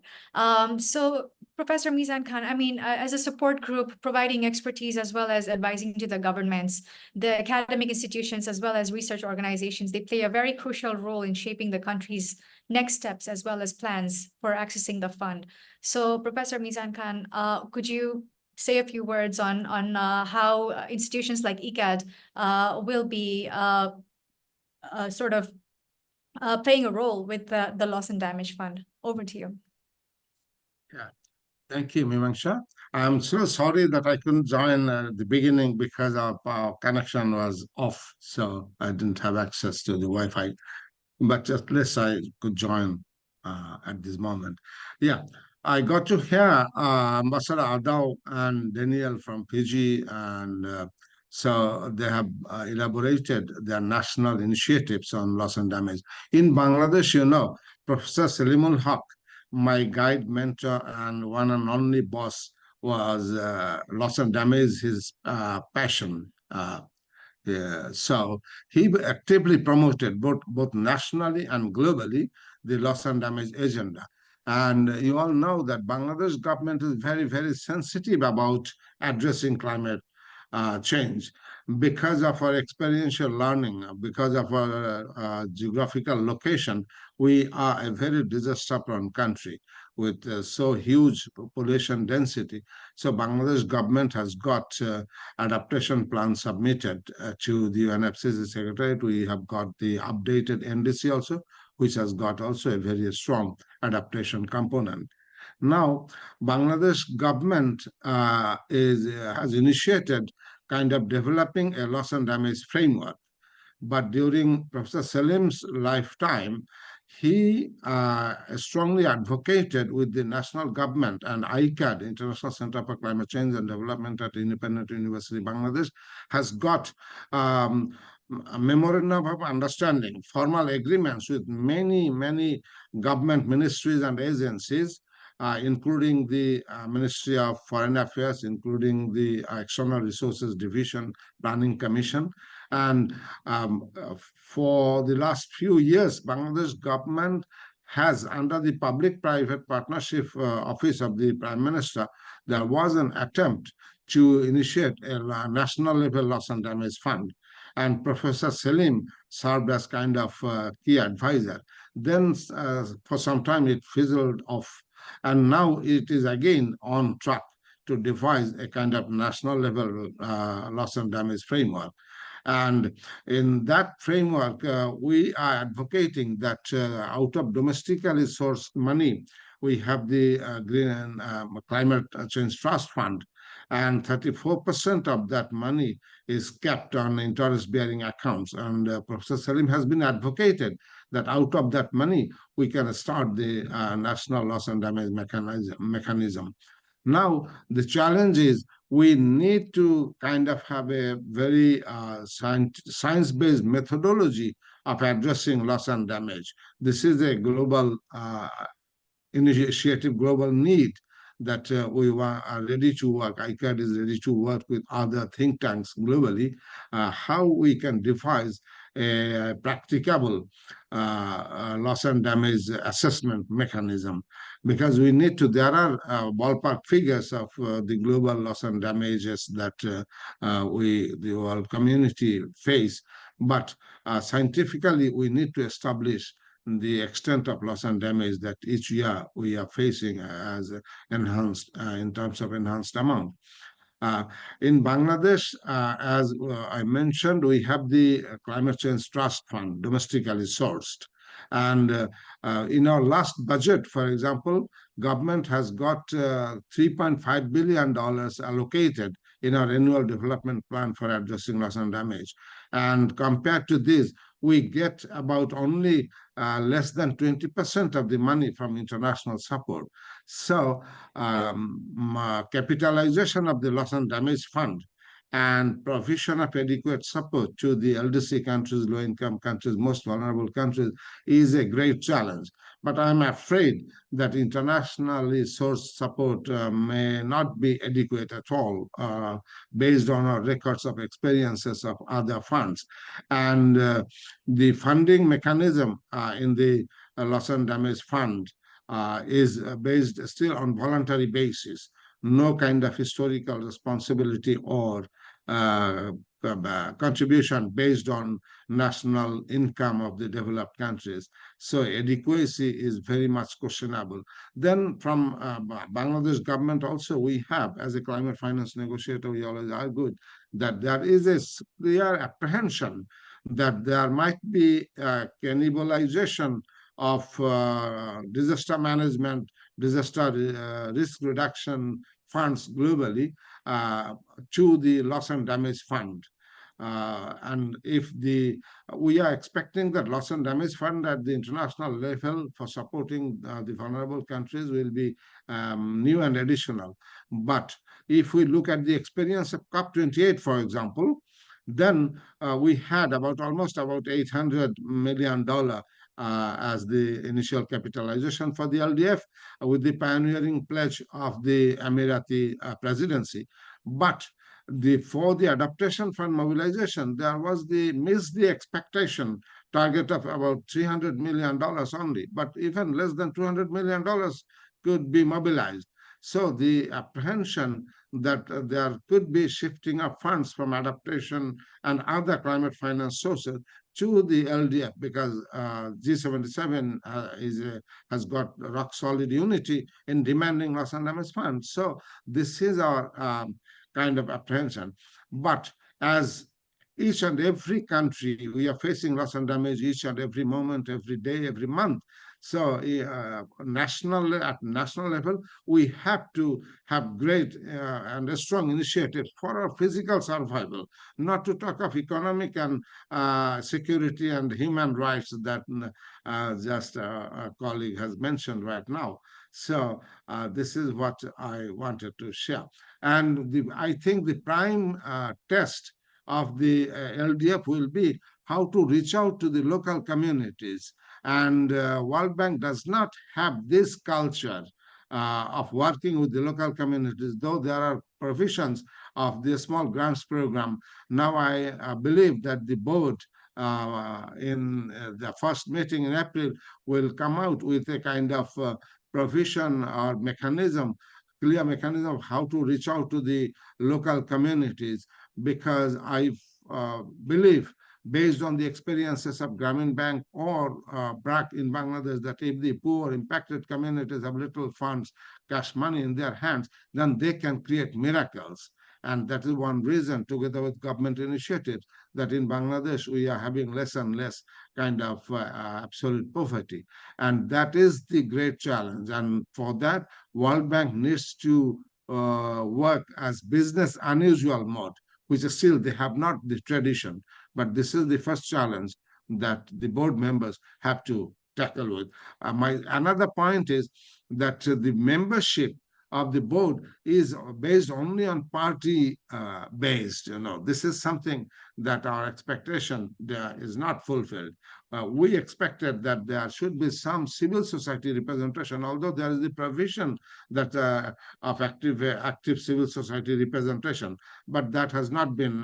So Professor Mizan Khan, I mean, as a support group providing expertise as well as advising to the governments, the academic institutions, as well as research organizations, they play a very crucial role in shaping the country's next steps as well as plans for accessing the fund. So Professor Mizan Khan, could you say a few words on how institutions like ICAD will be sort of playing a role with the Loss and Damage Fund? Over to you. Yeah, thank you, Mimangsha. I'm so sorry that I couldn't join at the beginning because our connection was off, so I didn't have access to the Wi-Fi. But at least I could join at this moment. Yeah, I got to hear Ambassador Adao and Daniel from Fiji, and so they have elaborated their national initiatives on loss and damage. In Bangladesh, you know, Professor Selimul Haq, my guide, mentor, and one and only boss, was loss and damage his passion. Yeah, so he actively promoted both nationally and globally the loss and damage agenda. And you all know that Bangladesh government is very, very sensitive about addressing climate change because of our experiential learning, because of our geographical location. We are a very disaster-prone country with so huge population density. So Bangladesh government has got adaptation plan submitted to the UNFCCC Secretariat. We have got the updated NDC also, which has got also a very strong adaptation component. Now, Bangladesh government has initiated kind of developing a loss and damage framework. But during Professor Selim's lifetime, he strongly advocated with the national government and ICAD, International Center for Climate Change and Development at Independent University Bangladesh, has got a memorandum of understanding, formal agreements with many, many government ministries and agencies, including the Ministry of Foreign Affairs, including the External Resources Division Planning Commission. And for the last few years, Bangladesh government has, under the Public-Private Partnership Office of the Prime Minister, there was an attempt to initiate a national level loss and damage fund. And Professor Selim served as kind of key advisor. Then for some time it fizzled off. And now it is again on track to devise a kind of national level loss and damage framework. And in that framework, we are advocating that out of domestically sourced money, we have the Green and Climate Change Trust Fund, and 34% of that money is kept on interest-bearing accounts. And Professor Salim has been advocated that out of that money, we can start the national loss and damage mechanism. Now, the challenge is we need to kind of have a very science-based methodology of addressing loss and damage. This is a global initiative, global need that we are ready to work. ICAD is ready to work with other think tanks globally, how we can devise a practicable loss and damage assessment mechanism, because we need to, there are ballpark figures of the global loss and damages that the world community face, but scientifically we need to establish the extent of loss and damage that each year we are facing as enhanced in terms of enhanced amount. In Bangladesh, as I mentioned, we have the Climate Change Trust Fund, domestically sourced. And in our last budget, for example, government has got $3.5 billion allocated in our annual development plan for addressing loss and damage. And compared to this, we get about only less than 20% of the money from international support. So capitalization of the loss and damage fund and provision of adequate support to the LDC countries, low-income countries, most vulnerable countries is a great challenge. But I'm afraid that internationally sourced support may not be adequate at all based on our records of experiences of other funds. And the funding mechanism in the loss and damage fund is based still on voluntary basis, no kind of historical responsibility or contribution based on national income of the developed countries. So adequacy is very much questionable. Then from Bangladesh government also, we have, as a climate finance negotiator, we always argued that there is a clear apprehension that there might be cannibalization of disaster management, disaster risk reduction funds globally to the loss and damage fund. And if we are expecting that loss and damage fund at the international level for supporting the vulnerable countries will be new and additional. But if we look at the experience of COP28, for example, then we had almost about $800 million as the initial capitalization for the LDF with the pioneering pledge of the Emirati presidency. But for the adaptation fund mobilization, there was missed the expectation target of about $300 million only, but even less than $200 million could be mobilized. So the apprehension that there could be shifting of funds from adaptation and other climate finance sources to the LDF, because G77 has got rock solid unity in demanding loss and damage funds. So this is our kind of apprehension. But as each and every country, we are facing loss and damage each and every moment, every day, every month. So at national level, we have to have great and a strong initiative for our physical survival, not to talk of economic and security and human rights that just a colleague has mentioned right now. So this is what I wanted to share. And I think the prime test of the LDF will be how to reach out to the local communities. And World Bank does not have this culture of working with the local communities, though there are provisions of the small grants program. Now I believe that the board in the first meeting in April will come out with a kind of provision or mechanism, clear mechanism of how to reach out to the local communities, because I believe based on the experiences of Grameen Bank or BRAC in Bangladesh, that if the poor impacted communities have little funds, cash money in their hands, then they can create miracles. And that is one reason, together with government initiatives, that in Bangladesh we are having less and less kind of absolute poverty. And that is the great challenge. And for that, World Bank needs to work as business unusual mode, which is still they have not the tradition. But this is the first challenge that the board members have to tackle with. Another point is that the membership of the board is based only on party based. This is something that our expectation is not fulfilled. We expected that there should be some civil society representation, although there is the provision that of active civil society representation, but that has not been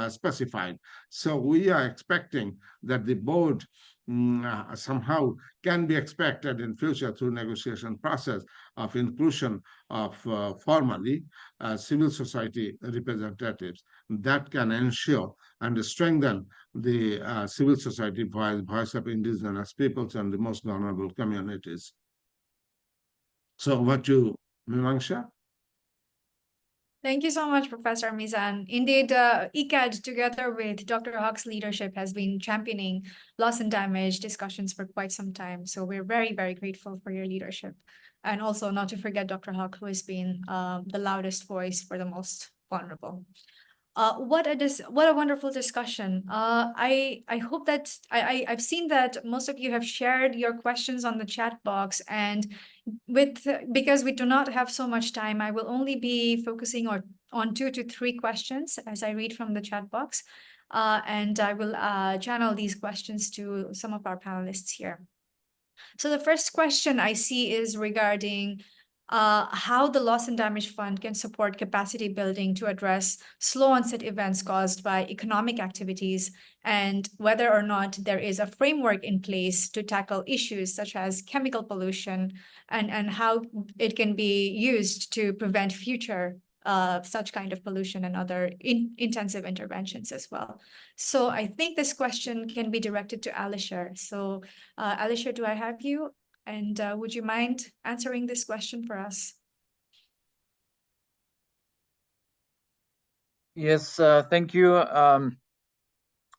specified. So we are expecting that the board somehow can be expected in future through negotiation process of inclusion of formally civil society representatives that can ensure and strengthen the civil society voice of indigenous peoples and the most vulnerable communities. So what you, Mimamsha? Thank you so much, Professor Mizan. Indeed, ICAD, together with Dr. Hawk's leadership, has been championing loss and damage discussions for quite some time. So we're very, very grateful for your leadership. And also not to forget Dr. Hawk, who has been the loudest voice for the most vulnerable. What a wonderful discussion. I hope that I've seen that most of you have shared your questions on the chat box, and because we do not have so much time, I will only be focusing on 2 to 3 questions as I read from the chat box, and I will channel these questions to some of our panelists here. So the first question I see is regarding how the Loss and Damage Fund can support capacity building to address slow onset events caused by economic activities, and whether or not there is a framework in place to tackle issues such as chemical pollution, and how it can be used to prevent future such kind of pollution and other intensive interventions as well. So I think this question can be directed to Alisher. So Alisher, do I have you? And would you mind answering this question for us? Yes, thank you.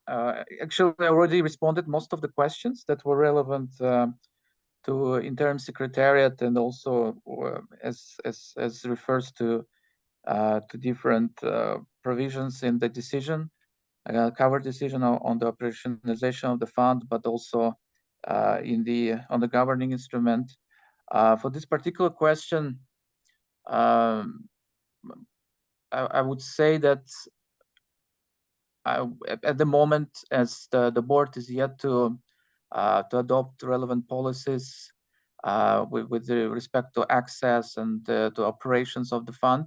Actually, I already responded most of the questions that were relevant to interim secretariat, and also as refers to different provisions in the decision, cover decision on the operationalization of the fund, but also on the governing instrument. For this particular question, I would say that at the moment, as the board is yet to adopt relevant policies with respect to access and to operations of the fund,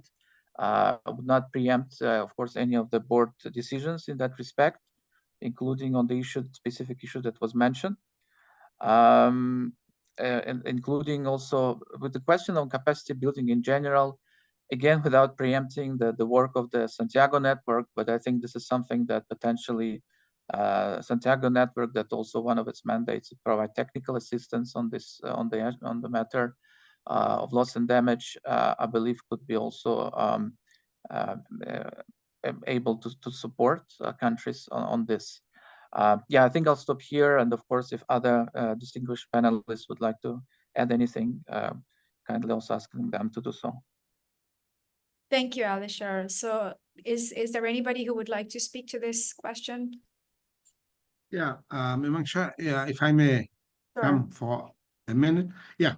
I would not preempt, of course, any of the board decisions in that respect, including on the specific issue that was mentioned. And including also with the question on capacity building in general, again, without preempting the work of the Santiago network, but I think this is something that potentially Santiago network, that also one of its mandates to provide technical assistance on this on the matter of loss and damage, I believe could be also able to support countries on this. Yeah, I think I'll stop here. And of course, if other distinguished panelists would like to add anything, kindly also asking them to do so. Thank you, Alisher. So is there anybody who would like to speak to this question? Yeah, Mimamsha, yeah, if I may come for a minute. Yeah,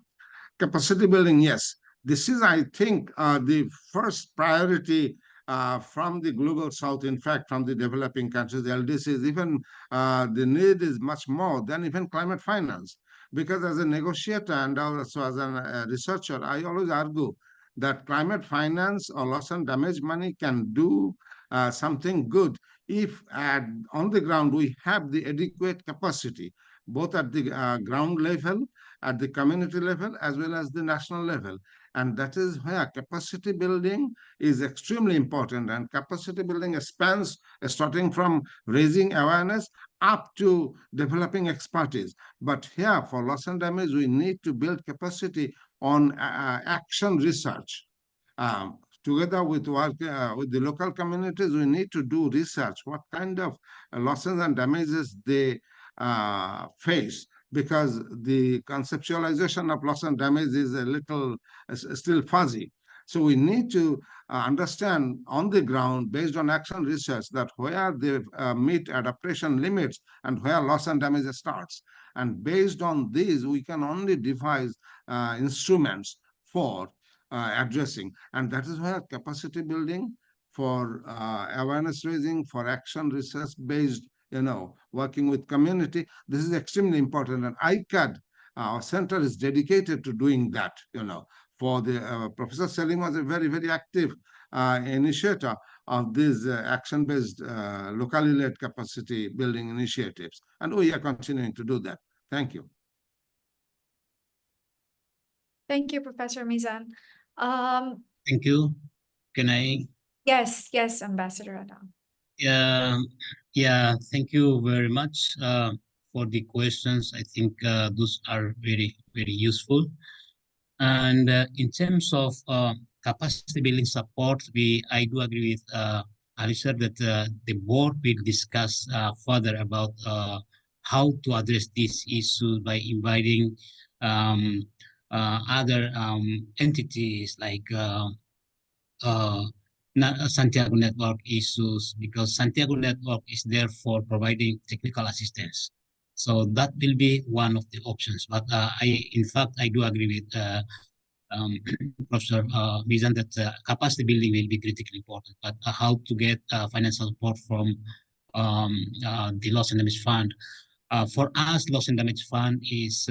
capacity building, yes. This is, I think, the first priority from the global south, in fact, from the developing countries, the LDCs, even the need is much more than even climate finance. Because as a negotiator and also as a researcher, I always argue that climate finance or loss and damage money can do something good if on the ground we have the adequate capacity, both at the ground level, at the community level, as well as the national level. And that is where capacity building is extremely important. And capacity building spans starting from raising awareness up to developing expertise. But here for loss and damage, we need to build capacity on action research. Together with with the local communities, we need to do research, what kind of losses and damages they face, because the conceptualization of loss and damage is a little still fuzzy. So we need to understand on the ground, based on action research, that where they meet adaptation limits and where loss and damage starts. And based on these, we can only devise instruments for addressing. And that is where capacity building for awareness raising, for action research based, working with community, this is extremely important. And ICAD, our center, is dedicated to doing that. For the Professor Selim was a very, very active initiator of these action-based, locally led capacity building initiatives. And we are continuing to do that. Thank you. Thank you, Professor Mizan. Thank you. Can I? Yes, Ambassador Adam. Yeah, thank you very much for the questions. I think those are very, very useful. And in terms of capacity building support, I do agree with Alicia that the board will discuss further about how to address this issue by inviting other entities like Santiago Network issues, because Santiago Network is there for providing technical assistance. So that will be one of the options. But in fact, I do agree with Professor Mizan that capacity building will be critically important. But how to get financial support from the Loss and Damage Fund? For us, Loss and Damage Fund is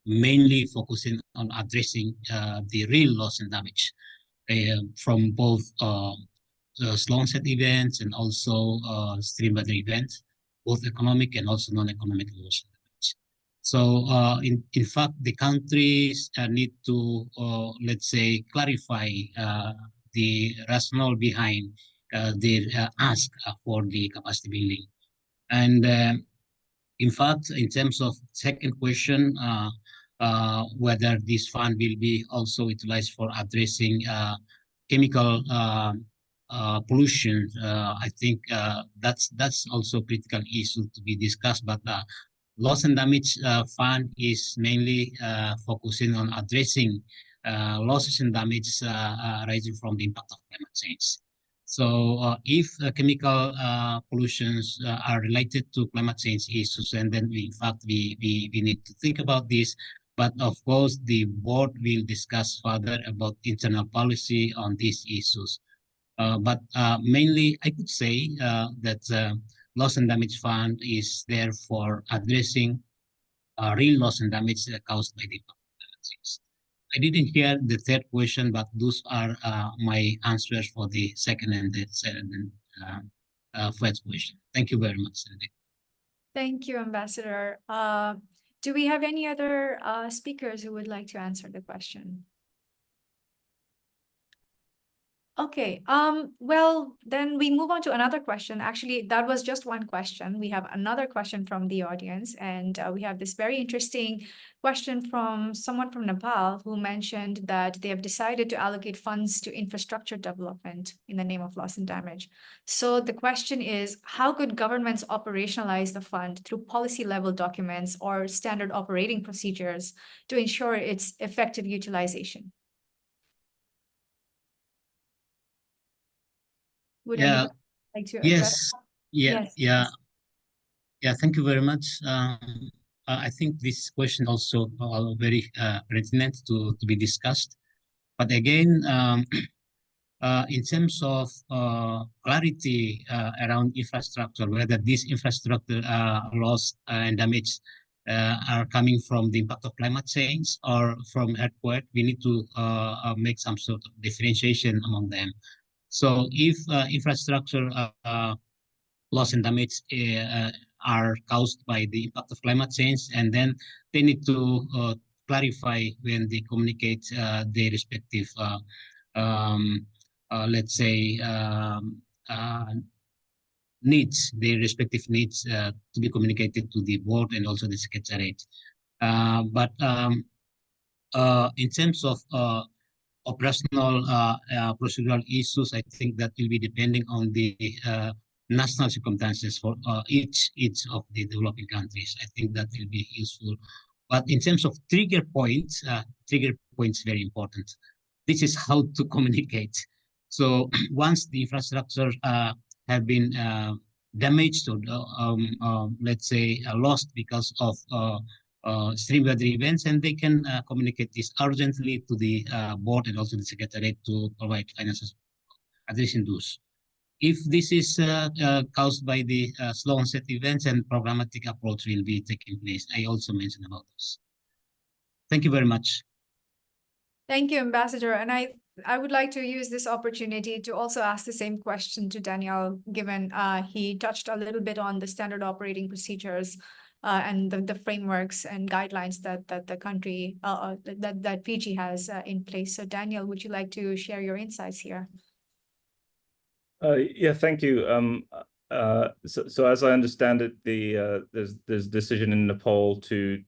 mainly focusing on addressing the real loss and damage from both slow onset events and also stream weather events, both economic and also non-economic loss and damage. So in fact, the countries need to, let's say, clarify the rationale behind their ask for the capacity building. And in fact, in terms of second question, whether this fund will be also utilized for addressing chemical pollution, I think that's also a critical issue to be discussed. But loss and damage fund is mainly focusing on addressing losses and damage arising from the impact of climate change. So if chemical pollutions are related to climate change issues, and then in fact we need to think about this. But of course, the board will discuss further about internal policy on these issues. But mainly, I could say that loss and damage fund is there for addressing real loss and damage caused by the impact of climate change. I didn't hear the third question, but those are my answers for the second and the first question. Thank you very much, Cindy. Thank you, Ambassador. Do we have any other speakers who would like to answer the question? Okay, well, then we move on to another question. Actually, that was just one question. We have another question from the audience, and we have this very interesting question from someone from Nepal who mentioned that they have decided to allocate funds to infrastructure development in the name of loss and damage. So the question is, how could governments operationalize the fund through policy level documents or standard operating procedures to ensure its effective utilization? Would anyone like to address? Yes. Thank you very much. I think this question also very pertinent to be discussed. But again, in terms of clarity around infrastructure, whether this infrastructure loss and damage are coming from the impact of climate change or from earthquake, we need to make some sort of differentiation among them. So if infrastructure loss and damage are caused by the impact of climate change, and then they need to clarify when they communicate their respective, let's say, needs, their respective needs to be communicated to the board and also the secretariat. But in terms of operational procedural issues, I think that will be depending on the national circumstances for each of the developing countries. I think that will be useful. But in terms of trigger points very important. This is how to communicate. So once the infrastructure have been damaged or let's say lost because of extreme weather events, and they can communicate this urgently to the board and also the secretariat to provide financial addition to those. If this is caused by the slow onset events, and programmatic approach will be taking place. I also mentioned about this. Thank you very much. Thank you, Ambassador. And I would like to use this opportunity to also ask the same question to Daniel, given he touched a little bit on the standard operating procedures and the frameworks and guidelines that the country, that Fiji has in place. So Daniel, would you like to share your insights here? Yeah, thank you. So as I understand it, there's decision in Nepal to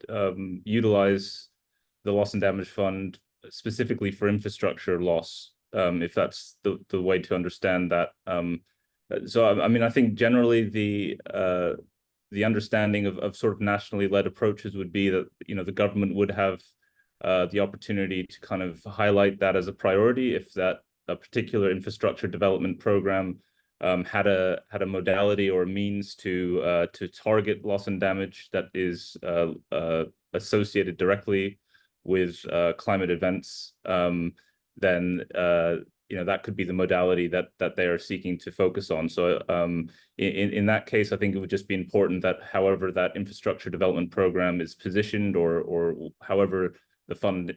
utilize the loss and damage fund specifically for infrastructure loss, if that's the way to understand that. So I mean, I think generally the understanding of sort of nationally led approaches would be that, you know, the government would have the opportunity to kind of highlight that as a priority if that a particular infrastructure development program had a modality or a means to target loss and damage that is associated directly with climate events, then you know, that could be the modality that they are seeking to focus on. So in that case, I think it would just be important that however that infrastructure development program is positioned, or however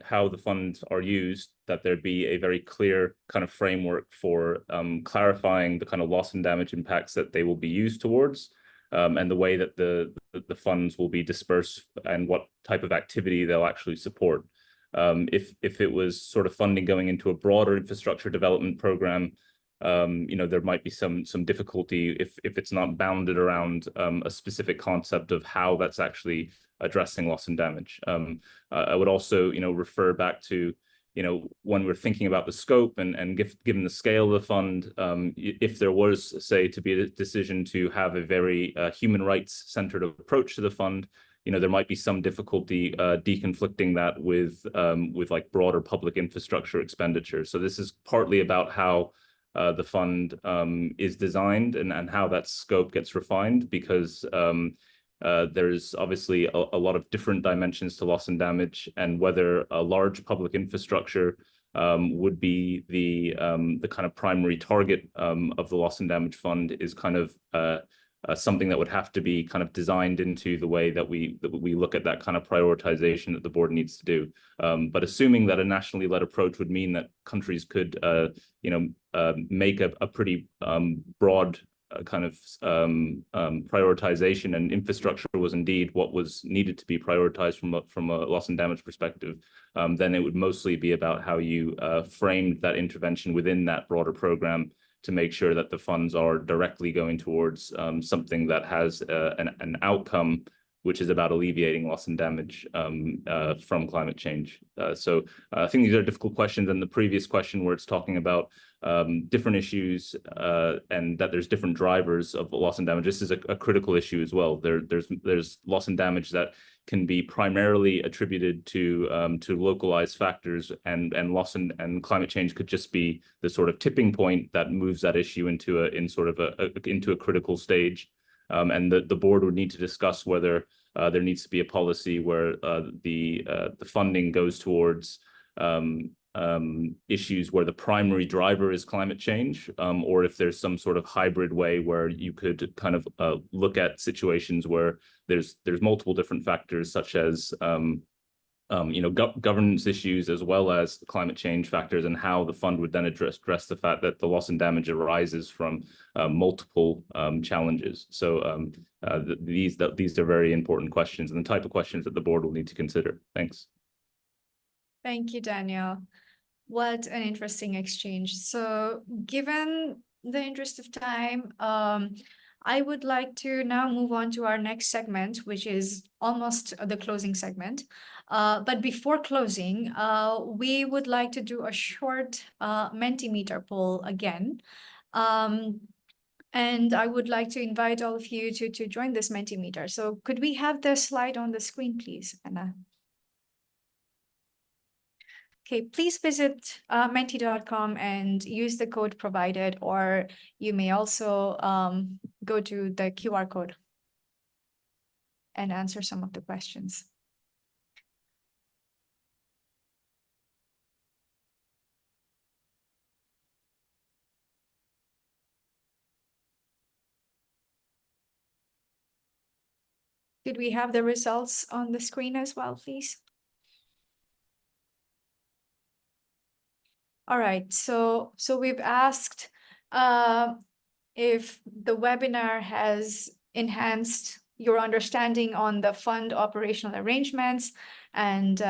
how the funds are used, that there be a very clear kind of framework for clarifying the kind of loss and damage impacts that they will be used towards, and the way that the funds will be dispersed and what type of activity they'll actually support. If it was sort of funding going into a broader infrastructure development program, you know, there might be some difficulty if it's not bounded around a specific concept of how that's actually addressing loss and damage. I would also, you know, refer back to, you know, when we're thinking about the scope and given the scale of the fund, if there was, say, to be a decision to have a very human rights centered approach to the fund, you know, there might be some difficulty deconflicting that with like broader public infrastructure expenditure. So this is partly about how the fund is designed and how that scope gets refined, because there's obviously a lot of different dimensions to loss and damage, and whether a large public infrastructure would be the kind of primary target of the loss and damage fund is kind of something that would have to be kind of designed into the way that we look at that kind of prioritization that the board needs to do. But assuming that a nationally led approach would mean that countries could, you know, make a pretty broad kind of prioritization, and infrastructure was indeed what was needed to be prioritized from a loss and damage perspective, then it would mostly be about how you framed that intervention within that broader program to make sure that the funds are directly going towards something that has an outcome which is about alleviating loss and damage from climate change. So I think these are difficult questions. And the previous question where it's talking about different issues and that there's different drivers of loss and damage, this is a critical issue as well. There's loss and damage that can be primarily attributed to localized factors, and loss and climate change could just be the sort of tipping point that moves that issue into a critical stage. And the board would need to discuss whether there needs to be a policy where the funding goes towards issues where the primary driver is climate change, or if there's some sort of hybrid way where you could kind of look at situations where there's multiple different factors, such as you know, governance issues as well as climate change factors, and how the fund would then address the fact that the loss and damage arises from multiple challenges. So these are very important questions, and the type of questions that the board will need to consider. Thanks. Thank you, Daniel. What an interesting exchange. So given the interest of time, I would like to now move on to our next segment, which is almost the closing segment. But before closing, we would like to do a short Mentimeter poll again. And I would like to invite all of you to join this Mentimeter. So could we have the slide on the screen, please, Anna? Okay, please visit menti.com and use the code provided, or you may also go to the QR code and answer some of the questions. Could we have the results on the screen as well, please? All right, so we've asked if the webinar has enhanced your understanding on the fund operational arrangements, and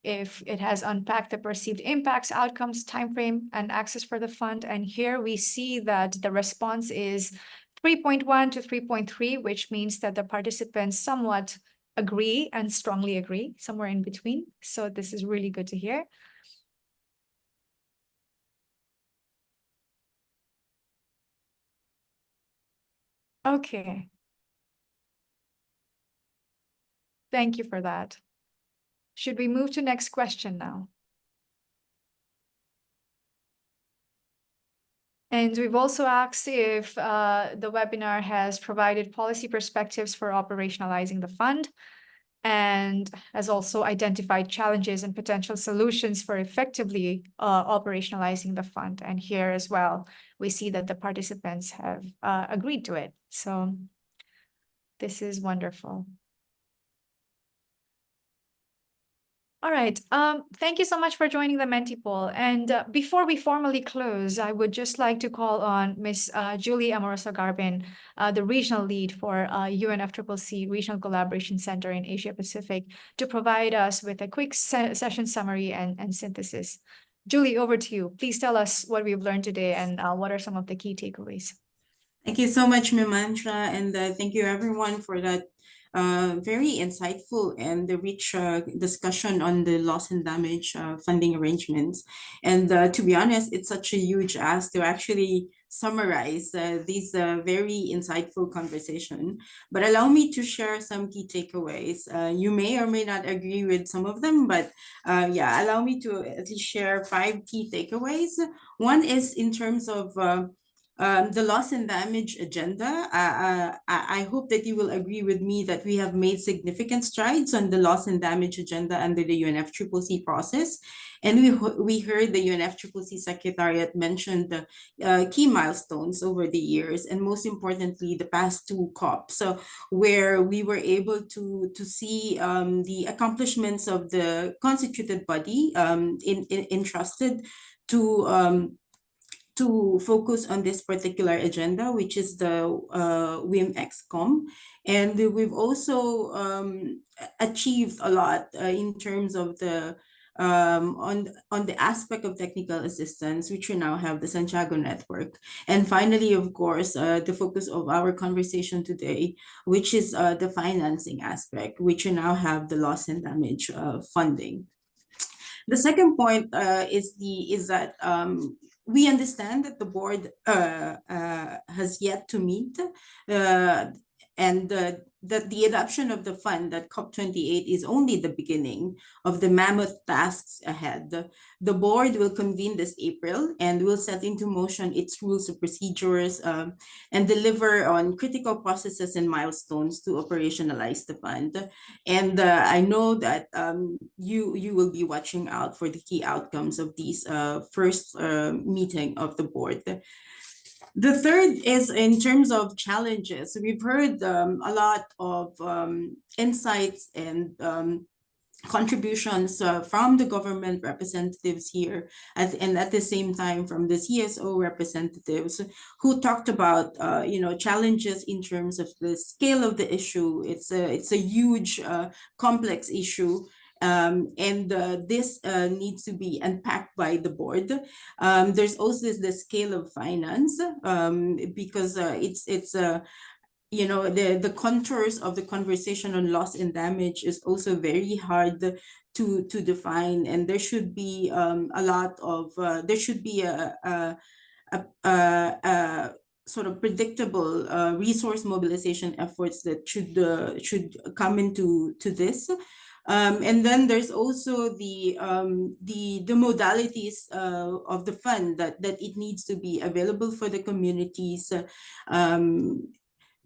if it has unpacked the perceived impacts, outcomes, timeframe, and access for the fund. And here we see that the response is 3.1 to 3.3, which means that the participants somewhat agree and strongly agree, somewhere in between. So this is really good to hear. Okay. Thank you for that. Should we move to next question now? And we've also asked if the webinar has provided policy perspectives for operationalizing the fund, and has also identified challenges and potential solutions for effectively operationalizing the fund. And here as well, we see that the participants have agreed to it. So this is wonderful. All right. Thank you so much for joining the Menti poll. And before we formally close, I would just like to call on Ms. Julie Amoroso-Garbin, the regional lead for UNFCCC Regional Collaboration Center in Asia Pacific, to provide us with a quick session summary and synthesis. Julie, over to you. Please tell us what we've learned today and what are some of the key takeaways. Thank you so much, Mimansha, and thank you everyone for that very insightful and rich discussion on the loss and damage funding arrangements. And to be honest, it's such a huge ask to actually summarize these very insightful conversation. But allow me to share some key takeaways. You may or may not agree with some of them, but yeah, allow me to at least share 5 key takeaways. One is in terms of the loss and damage agenda. I hope that you will agree with me that we have made significant strides on the loss and damage agenda under the UNFCCC process. And we heard the UNFCCC Secretariat mention the key milestones over the years, and most importantly, the past 2 COPs, so where we were able to see the accomplishments of the constituted body entrusted to focus on this particular agenda, which is the WIM-XCOM. And we've also achieved a lot in terms of the on the aspect of technical assistance, which we now have the Santiago network. And finally, of course, the focus of our conversation today, which is the financing aspect, which we now have the loss and damage funding. The second point is that we understand that the board has yet to meet, and that the adoption of the fund at COP28 is only the beginning of the mammoth tasks ahead. The board will convene this April and will set into motion its rules of procedures and deliver on critical processes and milestones to operationalize the fund. And I know that you will be watching out for the key outcomes of these first meeting of the board. The third is in terms of challenges. We've heard a lot of insights and contributions from the government representatives here, and at the same time from the CSO representatives who talked about challenges in terms of the scale of the issue. It's a huge complex issue. This needs to be unpacked by the board. There's also the scale of finance, because it's the contours of the conversation on loss and damage is also very hard to define, and there should be there should be a sort of predictable resource mobilization efforts that should come into this. And then there's also the modalities of the fund that it needs to be available for the communities,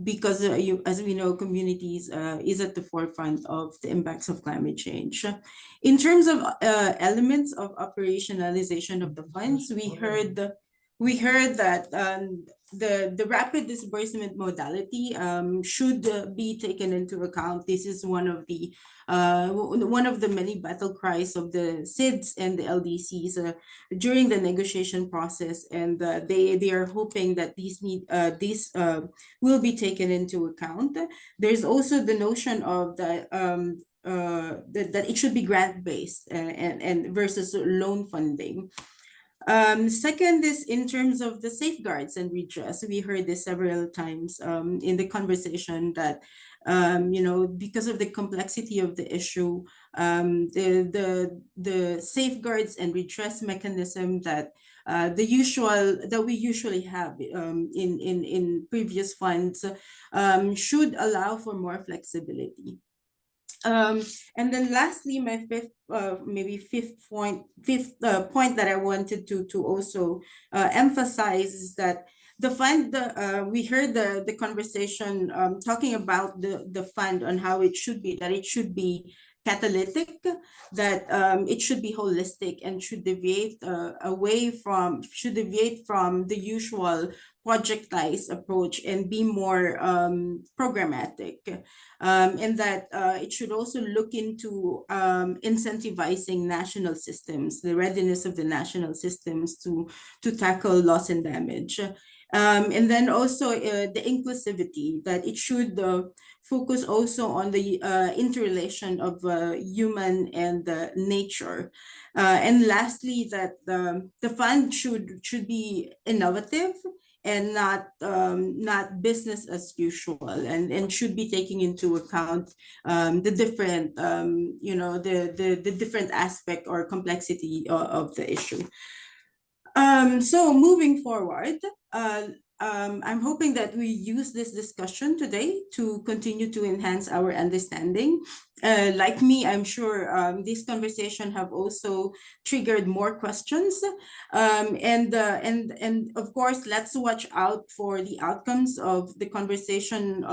because as we know, communities is at the forefront of the impacts of climate change. In terms of elements of operationalization of the funds, we heard that the rapid disbursement modality should be taken into account. This is one of the many battle cries of the SIDS and the LDCs during the negotiation process, and they are hoping that these will be taken into account. There's also the notion of that it should be grant-based and versus loan funding. Second is in terms of the safeguards and redress. We heard this several times in the conversation that because of the complexity of the issue, the safeguards and redress mechanism that we usually have in previous funds should allow for more flexibility. And then lastly, my fifth point that I wanted to also emphasize is that the fund, we heard the conversation talking about the fund on how it should be, that it should be catalytic, that it should be holistic and should deviate from the usual projectized approach and be more programmatic, and that it should also look into incentivizing national systems, the readiness of the national systems to tackle loss and damage. And then also the inclusivity, that it should focus also on the interrelation of human and nature. And lastly, that the fund should be innovative and not business as usual, and should be taking into account the different the different aspect or complexity of the issue. So moving forward, I'm hoping that we use this discussion today to continue to enhance our understanding. Like me, I'm sure this conversation have also triggered more questions. And of course, let's watch out for the outcomes of the conversation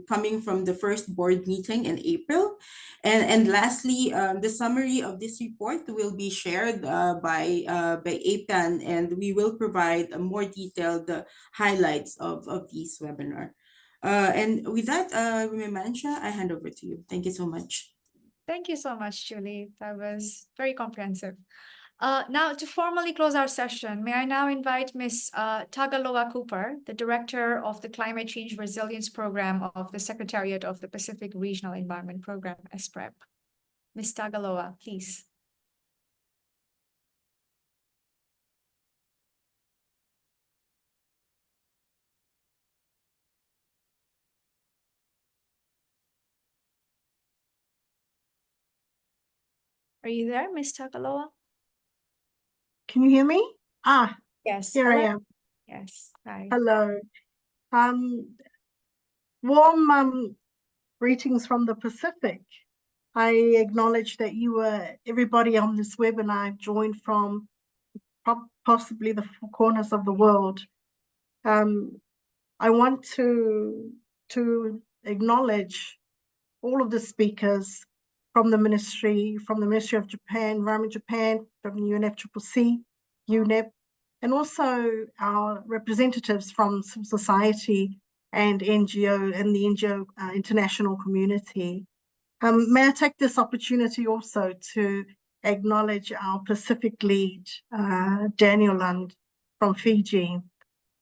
coming from the first board meeting in April. And lastly, the summary of this report will be shared by APAN, and we will provide a more detailed highlights of this webinar. And with that, Mimansha, I hand over to you. Thank you so much. Thank you so much, Julie. That was very comprehensive. Now, to formally close our session, may I now invite Ms. Tagaloa Cooper, the Director of the Climate Change Resilience Program of the Secretariat of the Pacific Regional Environment Program, SPREP. Ms. Tagaloa, please. Are you there, Ms. Tagaloa? Can you hear me? Yes. Here Hello. I am. Yes. Hi. Hello. Warm greetings from the Pacific. I acknowledge that everybody on this webinar joined from possibly the four corners of the world. I want to acknowledge all of the speakers from the Ministry of Japan, Environment Japan, from the UNFCCC, UNEP, and also our representatives from civil society and NGO and the NGO international community. May I take this opportunity also to acknowledge our Pacific lead, Daniel Lund from Fiji,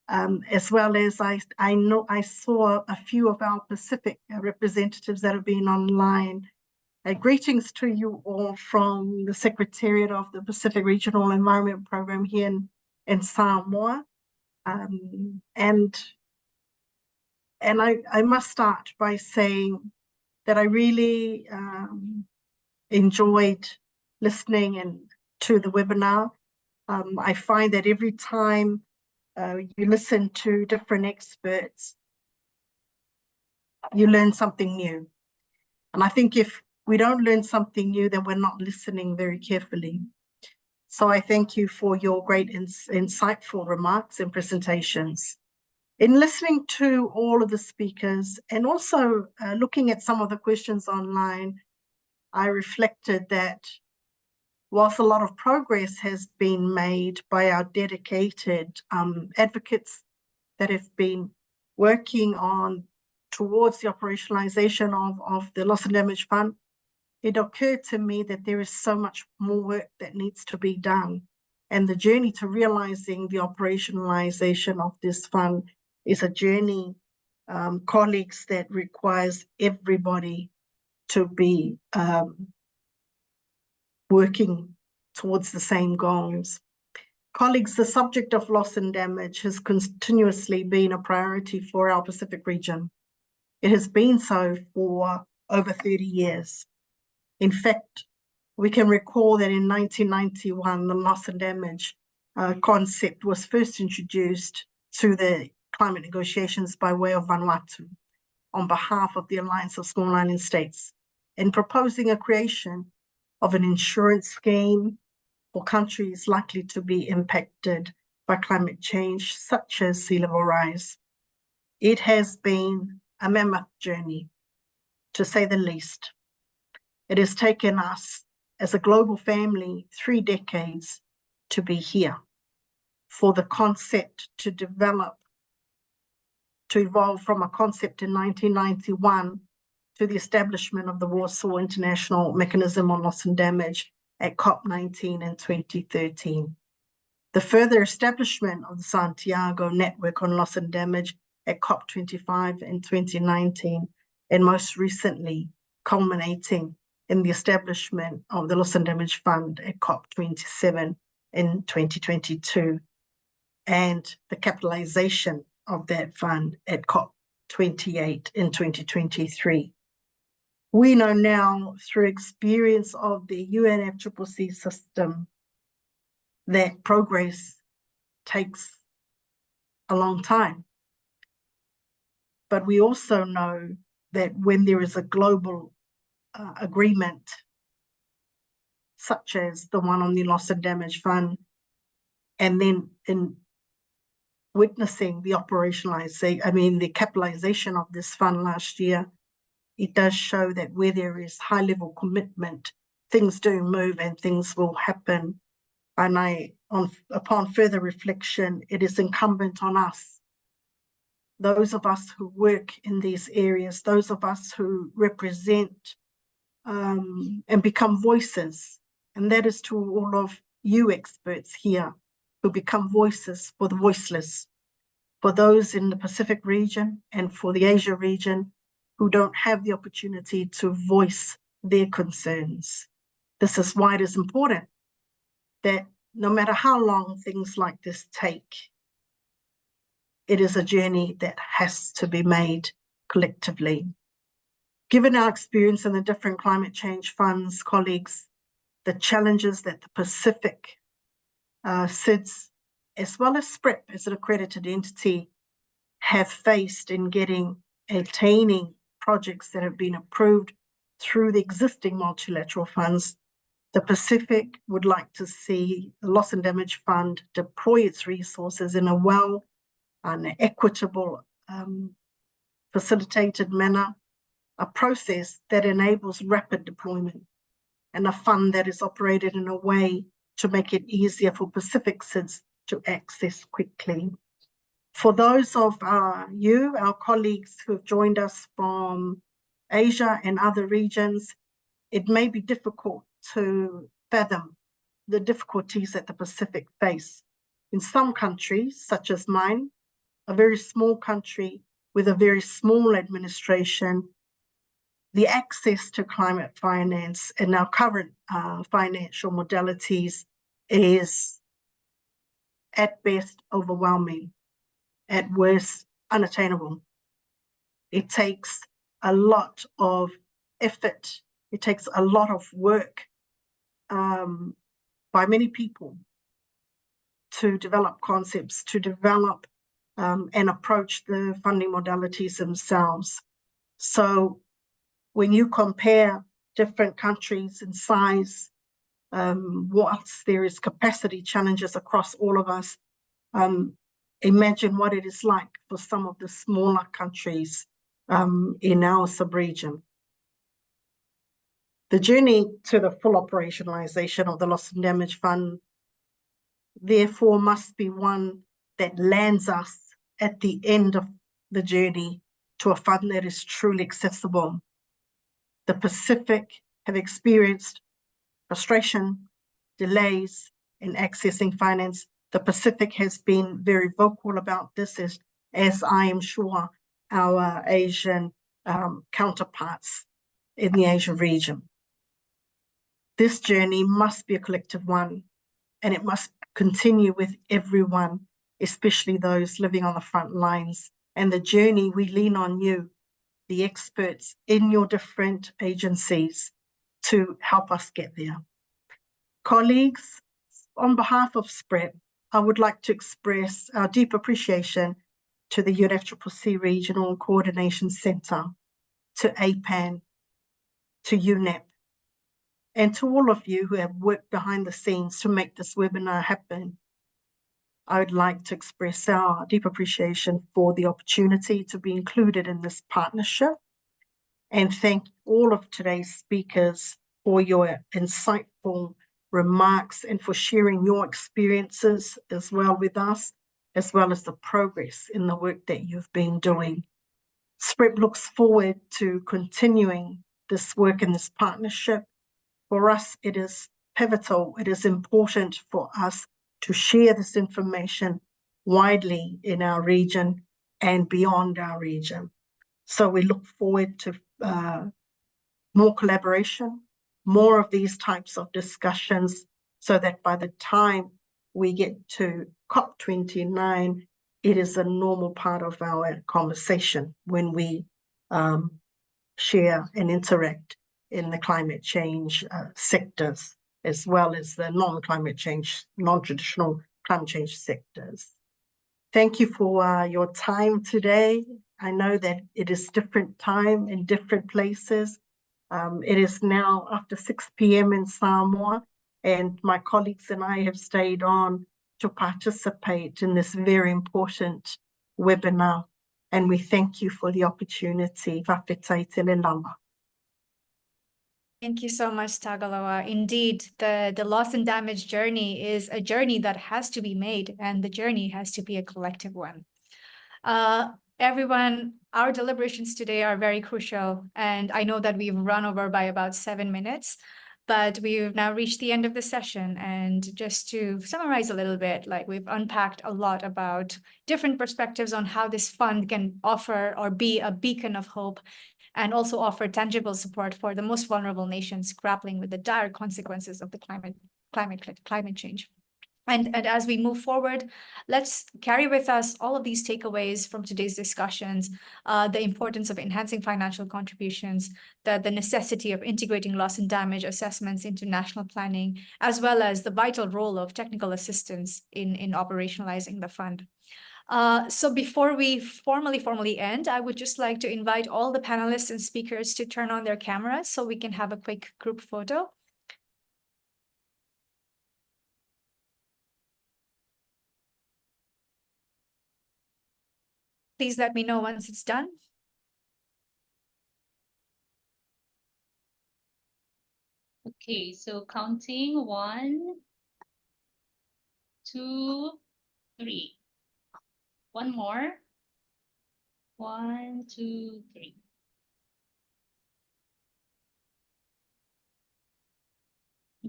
as well as I saw a few of our Pacific representatives that have been online. Greetings to you all from the Secretariat of the Pacific Regional Environment Program here in Samoa. And I must start by saying that I really enjoyed listening to the webinar. I find that every time you listen to different experts, you learn something new. And I think if we don't learn something new, then we're not listening very carefully. So I thank you for your great insightful remarks and presentations. In listening to all of the speakers and also looking at some of the questions online, I reflected that whilst a lot of progress has been made by our dedicated advocates that have been working towards the operationalization of the Loss and Damage Fund, it occurred to me that there is so much more work that needs to be done. And the journey to realizing the operationalization of this fund is a journey, colleagues, that requires everybody to be working towards the same goals. Colleagues, the subject of loss and damage has continuously been a priority for our Pacific region. It has been so for over 30 years. In fact, we can recall that in 1991, the loss and damage concept was first introduced to the climate negotiations by way of Vanuatu on behalf of the Alliance of Small Island States, in proposing a creation of an insurance scheme for countries likely to be impacted by climate change, such as sea level rise. It has been a mammoth journey, to say the least. It has taken us as a global family 3 decades to be here, for the concept to evolve from a concept in 1991 to the establishment of the Warsaw International Mechanism on Loss and Damage at COP19 in 2013. The further establishment of the Santiago Network on Loss and Damage at COP25 in 2019, and most recently culminating in the establishment of the Loss and Damage Fund at COP27 in 2022, and the capitalization of that fund at COP28 in 2023. We know now through experience of the UNFCCC system that progress takes a long time. But we also know that when there is a global agreement, such as the one on the Loss and Damage Fund, and then in witnessing the the capitalization of this fund last year, it does show that where there is high level commitment, things do move and things will happen. And upon further reflection, it is incumbent on us, those of us who work in these areas, those of us who represent and become voices, and that is to all of you experts here who become voices for the voiceless, for those in the Pacific region and for the Asia region who don't have the opportunity to voice their concerns. This is why it is important that no matter how long things like this take, it is a journey that has to be made collectively. Given our experience in the different climate change funds, colleagues, the challenges that the Pacific SIDS, as well as SPREP as an accredited entity, have faced in attaining projects that have been approved through the existing multilateral funds, the Pacific would like to see the Loss and Damage Fund deploy its resources in a well and equitable, facilitated manner, a process that enables rapid deployment, and a fund that is operated in a way to make it easier for Pacific SIDS to access quickly. For those of our colleagues who have joined us from Asia and other regions, it may be difficult to fathom the difficulties that the Pacific face. In some countries, such as mine, a very small country with a very small administration, the access to climate finance in our current financial modalities is at best overwhelming, at worst unattainable. It takes a lot of effort, it takes a lot of work by many people to develop concepts, to develop and approach the funding modalities themselves. So when you compare different countries in size, whilst there is capacity challenges across all of us, imagine what it is like for some of the smaller countries in our sub-region. The journey to the full operationalization of the Loss and Damage Fund, therefore, must be one that lands us at the end of the journey to a fund that is truly accessible. The Pacific have experienced frustration, delays in accessing finance. The Pacific has been very vocal about this, as I am sure our Asian counterparts in the Asian region. This journey must be a collective one, and it must continue with everyone, especially those living on the front lines. And the journey, we lean on you, the experts in your different agencies, to help us get there. Colleagues, on behalf of SPREP, I would like to express our deep appreciation to the UNFCCC Regional Coordination Centre, to APAN, to UNEP, and to all of you who have worked behind the scenes to make this webinar happen. I would like to express our deep appreciation for the opportunity to be included in this partnership, and thank all of today's speakers for your insightful remarks and for sharing your experiences as well with us, as well as the progress in the work that you've been doing. SPREP looks forward to continuing this work in this partnership. For us, it is pivotal, it is important for us to share this information widely in our region and beyond our region. So we look forward to more collaboration, more of these types of discussions, so that by the time we get to COP29, it is a normal part of our conversation when we share and interact in the climate change sectors, as well as the non-climate change, non-traditional climate change sectors. Thank you for your time today. I know that it is different time in different places. It is now after 6 p.m. in Samoa, and my colleagues and I have stayed on to participate in this very important webinar. And we thank you for the opportunity. Whawhetai te lama. Thank you so much, Tagaloa. Indeed, the loss and damage journey is a journey that has to be made, and the journey has to be a collective one. Everyone, our deliberations today are very crucial, and I know that we've run over by about 7 minutes, but we've now reached the end of the session. And just to summarize a little bit, like, we've unpacked a lot about different perspectives on how this fund can offer or be a beacon of hope, and also offer tangible support for the most vulnerable nations grappling with the dire consequences of the climate change. And as we move forward, let's carry with us all of these takeaways from today's discussions, the importance of enhancing financial contributions, the necessity of integrating loss and damage assessments into national planning, as well as the vital role of technical assistance in operationalizing the fund. So before we formally end, I would just like to invite all the panelists and speakers to turn on their cameras so we can have a quick group photo. Please let me know once it's done. Okay, so counting 1, 2, 3. One more. 1, 2, 3.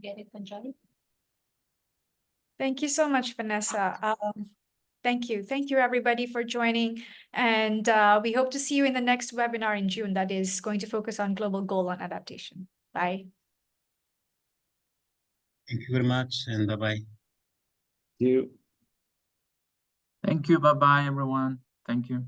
Get it, Panjali? Thank you so much, Vanessa. Thank you. Thank you, everybody, for joining. And we hope to see you in the next webinar in June that is going to focus on global goal on adaptation. Bye. Thank you very much, and bye-bye. You. Thank you. Bye-bye, everyone. Thank you.